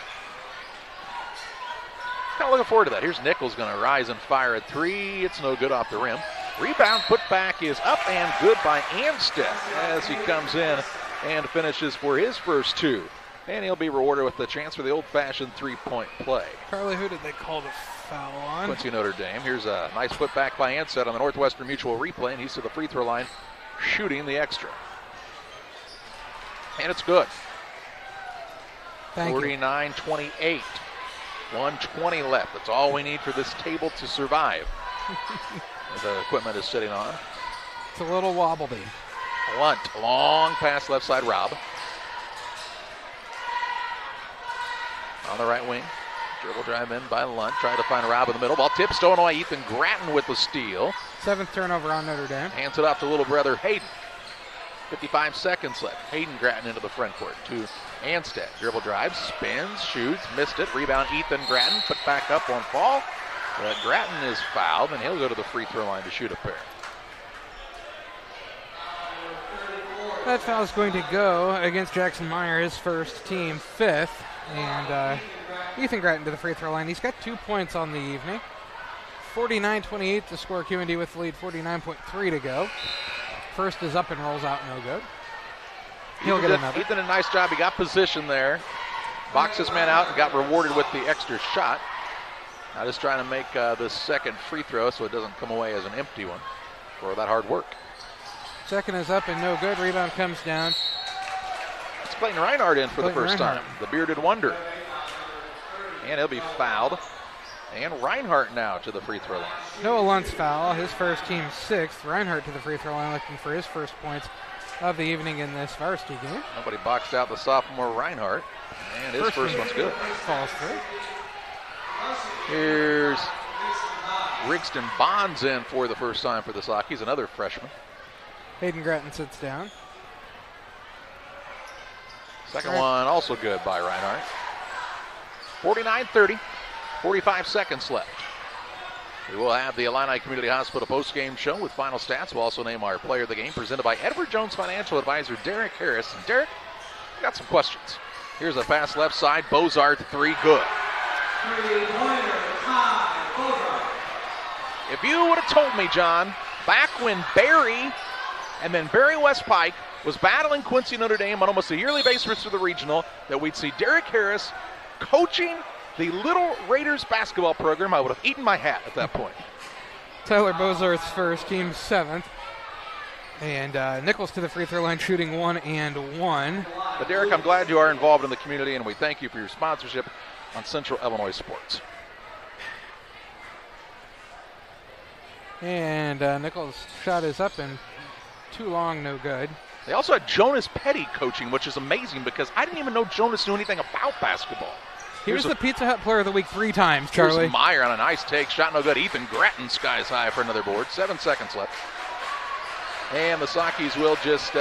S1: Kind of looking forward to that. Here's Nichols going to rise and fire a 3. It's no good off the rim. Rebound put back is up and good by Anstead as he comes in and finishes for his first 2. And he'll be rewarded with the chance for the old-fashioned 3-point play.
S6: Carly, who did they call the foul on?
S1: Quincy Notre Dame. Here's a nice put back by Anstead on the Northwestern Mutual replay, and he's to the free throw line shooting the extra. And it's good. 49-28. 1:20 left. That's all we need for this table to survive. The equipment is sitting on.
S6: It's a little wobbly.
S1: Lunt, long pass left side, Robb. On the right wing. Dribble drive in by Lunt. Trying to find Robb in the middle. Ball tipped, stolen away. Ethan Gratton with the steal.
S6: 7th turnover on Notre Dame.
S1: Hands it off to little brother Hayden. 55 seconds left. Hayden Gratton into the front court to Anstead. Dribble drive, spins, shoots, missed it. Rebound Ethan Gratton. Put back up on fall. But Gratton is fouled, and he'll go to the free throw line to shoot a pair.
S6: That foul is going to go against Jackson Meyer, his first team, 5th. And Ethan Gratton to the free throw line. He's got 2 points on the evening. 49-28 to score. QD with the lead. 49.3 to go. First is up and rolls out, no good. He'll get another.
S1: Ethan did a nice job. He got position there. Boxed his man out and got rewarded with the extra shot. Now just trying to make this second free throw so it doesn't come away as an empty one for that hard work.
S6: Second is up and no good. Rebound comes down.
S1: It's Clayton Reinhardt in for the first time. The bearded wonder. And he'll be fouled. And Reinhardt now to the free throw line.
S6: Noah Lunt's foul, his first team 6th. Reinhardt to the free throw line looking for his first points of the evening in this varsity game.
S1: Nobody boxed out the sophomore Reinhardt. And his first one's good.
S6: Falls through.
S1: Here's Rigston Bonds in for the first time for the Sakis, another freshman.
S6: Hayden Gratton sits down.
S1: Second one also good by Reinhardt. 49-30, 45 seconds left. We will have the Illini Community Hospital post-game show with final stats. We'll also name our player of the game, presented by Edward Jones Financial Advisor Derek Harris. And Derek, I got some questions. Here's a pass left side. Bozard, three, good. If you would have told me, John, back when Barry and then Barry West Pike was battling Quincy Notre Dame on almost a yearly basis for the regional, that we'd see Derek Harris coaching the Little Raiders basketball program, I would have eaten my hat at that point.
S6: Tyler Bozarth's first, team 7th. And Nichols to the free throw line, shooting 1 and 1.
S1: But Derek, I'm glad you are involved in the community, and we thank you for your sponsorship on Central Illinois Sports.
S6: And Nichols' shot is up and too long, no good.
S1: They also had Jonas Petty coaching, which is amazing because I didn't even know Jonas knew anything about basketball.
S6: He was the Pizza Hut Player of the Week 3 times, Charlie.
S1: Here's Meyer on a nice take. Shot no good. Ethan Gratton skies high for another board. 7 seconds left. And the Sakis will just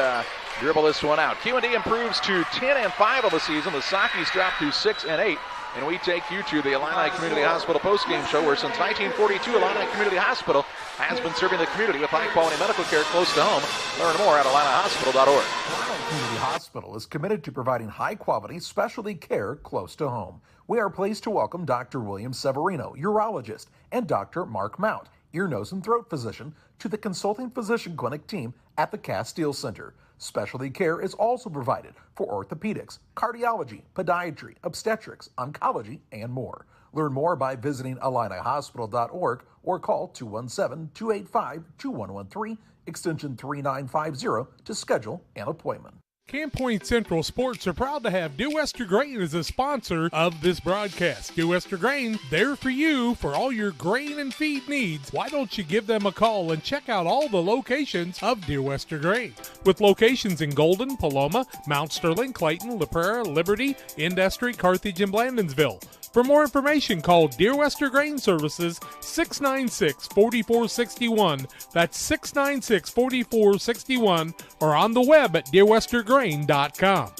S1: dribble this one out. Q&D improves to 10 and 5 of the season. The Sakis drop to 6 and 8. And we take you to the Illini Community Hospital postgame show, where since 1942, Illini Community Hospital has been serving the community with high-quality medical care close to home. Learn more at IlliniHospital.org.
S18: Illini Community Hospital is committed to providing high-quality specialty care close to home. We are pleased to welcome Dr. William Severino, urologist, and Dr. Mark Mount, ear, nose, and throat physician, to the consulting physician clinic team at the Castile Center. Specialty care is also provided for orthopedics, cardiology, podiatry, obstetrics, oncology, and more. Learn more by visiting IlliniHospital.org or call 217-285-2113, extension 3950 to schedule an appointment.
S15: Camp Point Central Sports are proud to have Dear Wester Grain as a sponsor of this broadcast. Dear Wester Grain, there for you for all your grain and feed needs. Why don't you give them a call and check out all the locations of Dear Wester Grain? With locations in Golden, Paloma, Mount Sterling, Clayton, La Prairie, Liberty, Industry, Carthage, and Blandonsville. For more information, call Dear Wester Grain Services 696-4461. That's 696-4461, or on the web at dearwestergrain.com.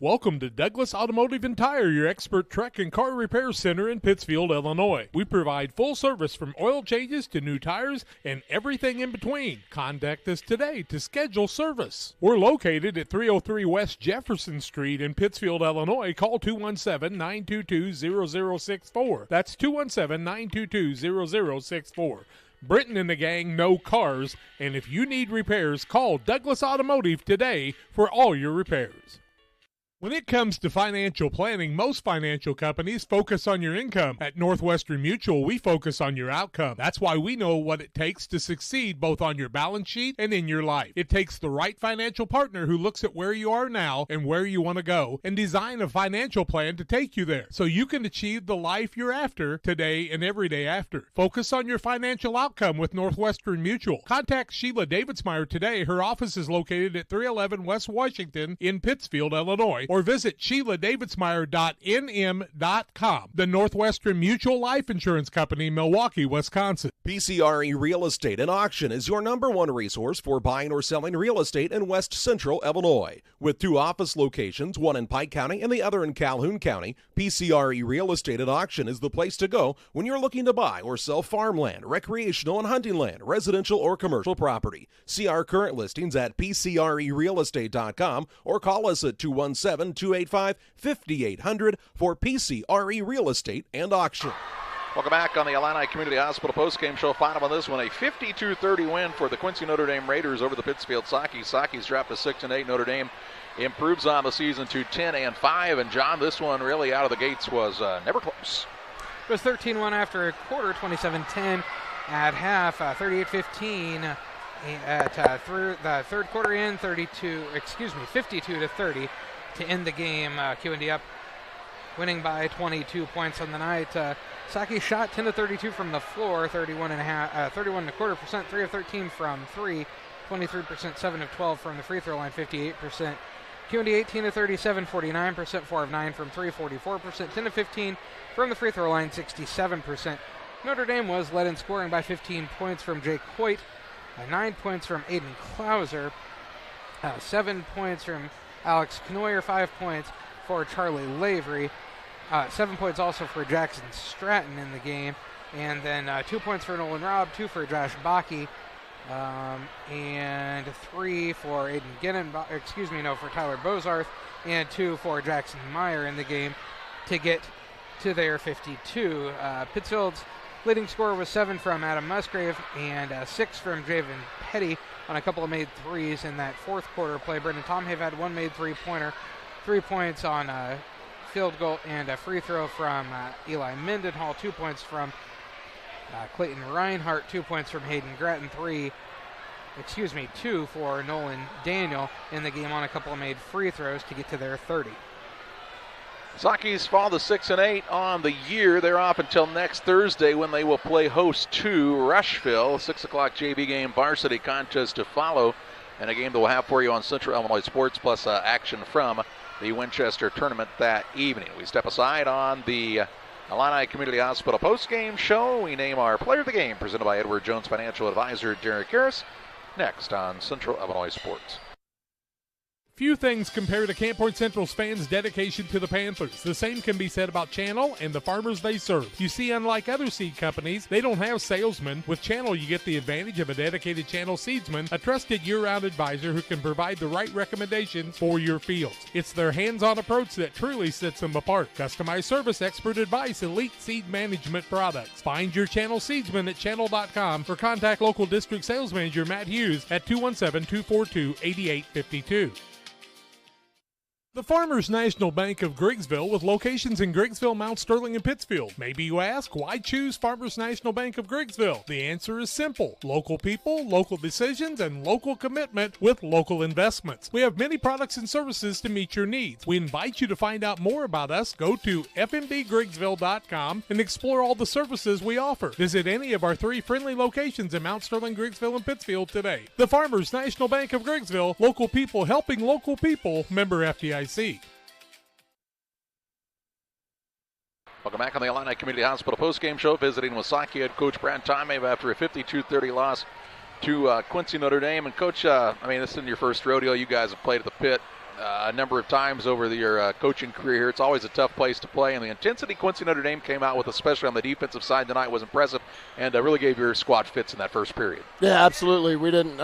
S15: Welcome to Douglas Automotive and Tire, your expert truck and car repair center in Pittsfield, Illinois. We provide full service from oil changes to new tires and everything in between. Contact us today to schedule service. We're located at 303 West Jefferson Street in Pittsfield, Illinois. Call 217-922-0064. That's 217-922-0064. Britton and the gang know cars, and if you need repairs, call Douglas Automotive today for all your repairs. When it comes to financial planning, most financial companies focus on your income. At Northwestern Mutual, we focus on your outcome. That's why we know what it takes to succeed both on your balance sheet and in your life. It takes the right financial partner who looks at where you are now and where you want to go and design a financial plan to take you there so you can achieve the life you're after today and every day after. Focus on your financial outcome with Northwestern Mutual. Contact Sheila Davidsmeyer today. Her office is located at 311 West Washington in Pittsfield, Illinois, or visit SheilaDavidsmeyer.nm.com. The Northwestern Mutual Life Insurance Company, Milwaukee, Wisconsin.
S16: PCRE Real Estate and Auction is your #1 resource for buying or selling real estate in West Central Illinois. With 2 office locations, one in Pike County and the other in Calhoun County, PCRE Real Estate and Auction is the place to go when you're looking to buy or sell farmland, recreational and hunting land, residential or commercial property. See our current listings at PCRERealestate.com or call us at 217-285-5800 for PCRE Real Estate and Auction.
S1: Welcome back on the Illini Community Hospital postgame show. Final on this one, a 52-30 win for the Quincy Notre Dame Raiders over the Pittsfield Sakis. Sakis dropped to 6 and 8. Notre Dame improves on the season to 10 and 5. And John, this one really out of the gates was never close.
S6: It was 13-1 after a quarter, 27-10 at half, 38-15 through the third quarter in, 52-30 to end the game. Q&D up, winning by 22 points on the night. Saki shot 10-32 from the floor, 31.25%, 3 of 13 from 3, 23%, 7 of 12 from the free throw line, 58%. Q&D 18-37, 49%, 4 of 9 from 3, 44%, 10 of 15 from the free throw line, 67%. Notre Dame was led in scoring by 15 points from Jake Hoyt, 9 points from Aiden Klauser, 7 points from Alex Knoyer, 5 points for Charlie Lavery. 7 points also for Jackson Stratton in the game. And then 2 points for Nolan Robb, 2 for Josh Bakke, and 3 for Aiden for Tyler Bozarth, and 2 for Jackson Meyer in the game to get to their 52. Pittsfield's leading scorer was 7 from Adam Musgrave and 6 from Javen Petty on a couple of made threes in that fourth quarter play. Brendan Tomhave had 1 made three-pointer, 3 points on a field goal and a free throw from Eli Mendenhall, 2 points from Clayton Reinhart, 2 points from Hayden Grattan, 2 for Nolan Daniel in the game on a couple of made free throws to get to their 30.
S1: Sockies fall to 6-8 on the year. They're off until next Thursday when they will play host to Rushville. 6 o'clock JV game, varsity contest to follow, and a game that we'll have for you on Central Illinois Sports, plus action from the Winchester tournament that evening. We step aside on the Illini Community Hospital postgame show. We name our player of the game, presented by Edward Jones Financial Advisor Derek Harris, next on Central Illinois Sports.
S15: Few things compare to Camp Point Central's fans' dedication to the Panthers. The same can be said about Channel and the farmers they serve. You see, unlike other seed companies, they don't have salesmen. With Channel, you get the advantage of a dedicated Channel seedsman, a trusted year-round advisor who can provide the right recommendations for your fields. It's their hands-on approach that truly sets them apart. Customized service, expert advice, elite seed management products. Find your Channel seedsman at channel.com or contact local district sales manager Matt Hughes at 217-242-8852. The Farmers National Bank of Griggsville, with locations in Griggsville, Mount Sterling, and Pittsfield. Maybe you ask, why choose Farmers National Bank of Griggsville? The answer is simple. Local people, local decisions, and local commitment with local investments. We have many products and services to meet your needs. We invite you to find out more about us. Go to fmbgriggsville.com and explore all the services we offer. Visit any of our 3 friendly locations in Mount Sterling, Griggsville, and Pittsfield today. The Farmers National Bank of Griggsville, local people helping local people, member FDIC.
S1: Welcome back on the Illini Community Hospital postgame show. Visiting with Saki head coach Brad Tomhave after a 52-30 loss to Quincy Notre Dame. And coach, this isn't your first rodeo. You guys have played at the Pit a number of times over your coaching career here. It's always a tough place to play, and the intensity Quincy Notre Dame came out with, especially on the defensive side tonight, was impressive and really gave your squad fits in that first period.
S4: Yeah, absolutely. We didn't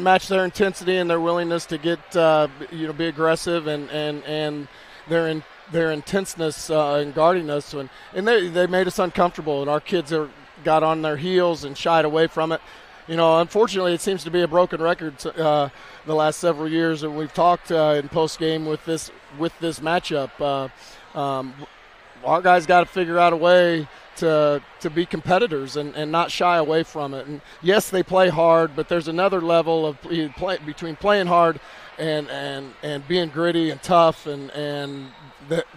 S4: match their intensity and their willingness to get be aggressive and their intenseness in guarding us, and they made us uncomfortable, and our kids got on their heels and shied away from it. Unfortunately, it seems to be a broken record the last several years, and we've talked in post game with this matchup. Our guys got to figure out a way to be competitors and not shy away from it. And yes, they play hard, but there's another level of between playing hard and being gritty and tough, and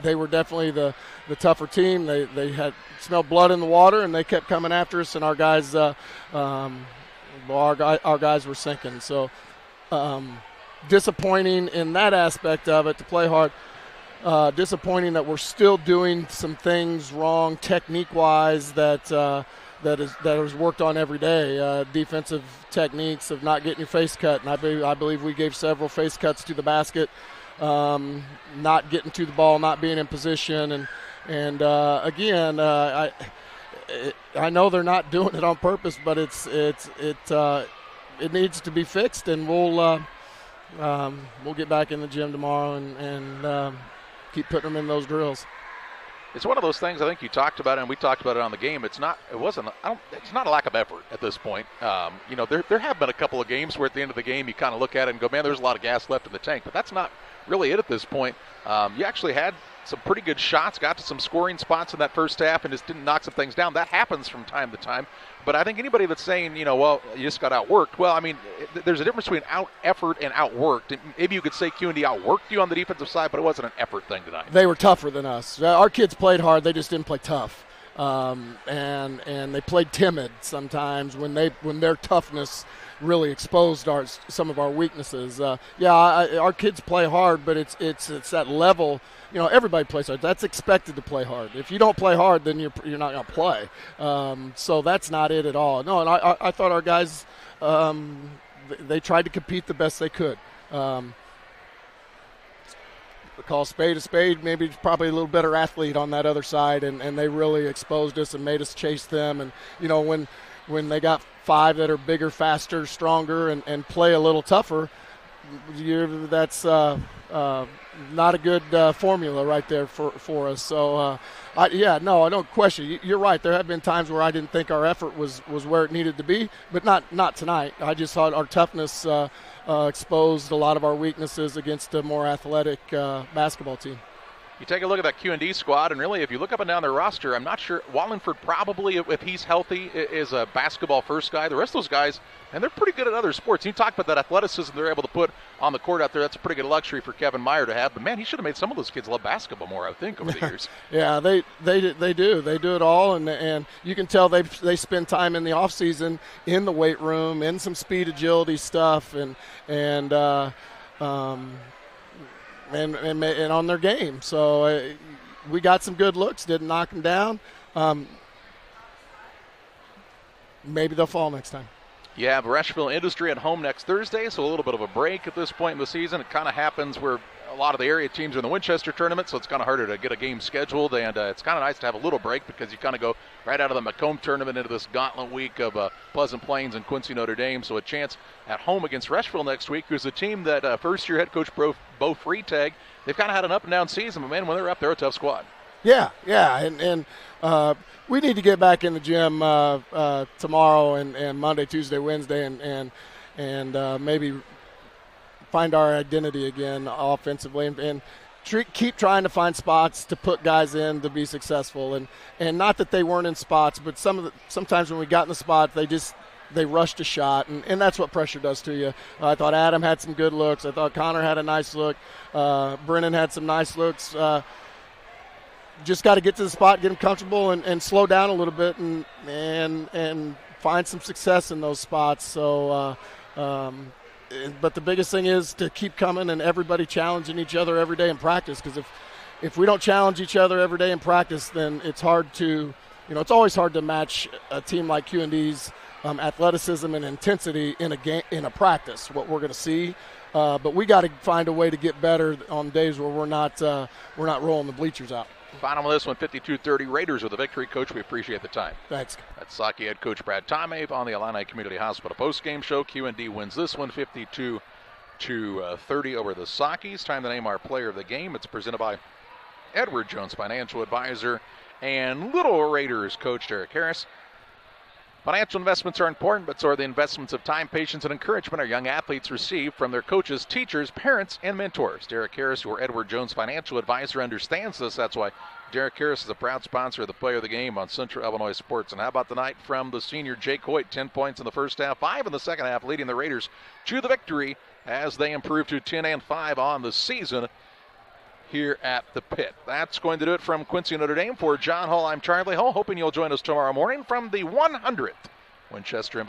S4: they were definitely the tougher team. They had smelled blood in the water, and they kept coming after us, and our guys were sinking. So disappointing in that aspect of it, to play hard. Disappointing that we're still doing some things wrong technique-wise that is worked on every day. Defensive techniques of not getting your face cut, and I believe we gave several face cuts to the basket, not getting to the ball, not being in position, and again, I know they're not doing it on purpose, but it needs to be fixed, and we'll get back in the gym tomorrow and keep putting them in those drills.
S1: It's one of those things, I think you talked about it, and we talked about it on the game. It's not a lack of effort at this point. There have been a couple of games where at the end of the game you kind of look at it and go, man, there's a lot of gas left in the tank. But that's not really it at this point. You actually had some pretty good shots, got to some scoring spots in that first half, and just didn't knock some things down. That happens from time to time. But I think anybody that's saying, you just got outworked, there's a difference between out-effort and outworked. Maybe you could say Q&D outworked you on the defensive side, but it wasn't an effort thing tonight.
S4: They were tougher than us. Our kids played hard. They just didn't play tough. And they played timid sometimes when their toughness really exposed some of our weaknesses. Our kids play hard, but it's that level. Everybody plays hard. That's expected to play hard. If you don't play hard, then you're not going to play. So that's not it at all. No, and I thought our guys, they tried to compete the best they could.
S3: call spade a spade, maybe probably a little better athlete on that other side, and they really exposed us and made us chase them. And, when they got 5 that are bigger, faster, stronger, and play a little tougher, that's not a good formula right there for us. So, I don't question. You're right. There have been times where I didn't think our effort was where it needed to be, but not tonight. I just thought our toughness exposed a lot of our weaknesses against a more athletic basketball team.
S1: You take a look at that Q&D squad, and really, if you look up and down their roster, I'm not sure. Wallingford probably, if he's healthy, is a basketball-first guy. The rest of those guys, and they're pretty good at other sports. You talk about that athleticism they're able to put on the court out there. That's a pretty good luxury for Kevin Meyer to have. But, man, he should have made some of those kids love basketball more, I think, over the years.
S3: Yeah, they do. They do it all, and you can tell they spend time in the offseason in the weight room, in some speed agility stuff, and on their game. So we got some good looks, didn't knock them down. Maybe they'll fall next time.
S1: You have Rushville Industry at home next Thursday, so a little bit of a break at this point in the season. It kind of happens where a lot of the area teams are in the Winchester tournament, so it's kind of harder to get a game scheduled, and it's kind of nice to have a little break because you kind of go right out of the Macomb tournament into this gauntlet week of Pleasant Plains and Quincy Notre Dame. So a chance at home against Rushville next week, who's a team that first-year head coach Bo Freitag, they've kind of had an up-and-down season, but, man, when they're up, they're a tough squad.
S3: Yeah, and we need to get back in the gym tomorrow and Monday, Tuesday, Wednesday, and maybe find our identity again offensively and keep trying to find spots to put guys in to be successful. And not that they weren't in spots, but sometimes when we got in the spot, they rushed a shot, and that's what pressure does to you. I thought Adam had some good looks. I thought Connor had a nice look. Brennan had some nice looks. Just got to get to the spot, get them comfortable, and slow down a little bit and find some success in those spots. So, but the biggest thing is to keep coming and everybody challenging each other every day in practice, because if we don't challenge each other every day in practice, then it's hard to, it's always hard to match a team like Q&D's athleticism and intensity in a practice, what we're going to see. But we got to find a way to get better on days where we're not rolling the bleachers out.
S1: Bottom of this one, 52-30 Raiders with a victory. Coach, we appreciate the time.
S3: Thanks.
S1: That's Saki head coach Brad Tomave on the Illini Community Hospital postgame show. Q&D wins this one 52-30 over the Sakis. Time to name our player of the game. It's presented by Edward Jones Financial Advisor and Little Raiders coach Derek Harris. Financial investments are important, but so are the investments of time, patience, and encouragement our young athletes receive from their coaches, teachers, parents, and mentors. Derek Harris, your Edward Jones Financial Advisor, understands this. That's why Derek Harris is a proud sponsor of the Player of the Game on Central Illinois Sports. And how about the night from the senior Jake Hoyt, 10 points in the first half, 5 in the second half, leading the Raiders to the victory as they improve to 10-5 on the season here at the Pit. That's going to do it from Quincy, Notre Dame. For John Hall, I'm Charlie Hall, hoping you'll join us tomorrow morning from the 100th Winchester Invitation.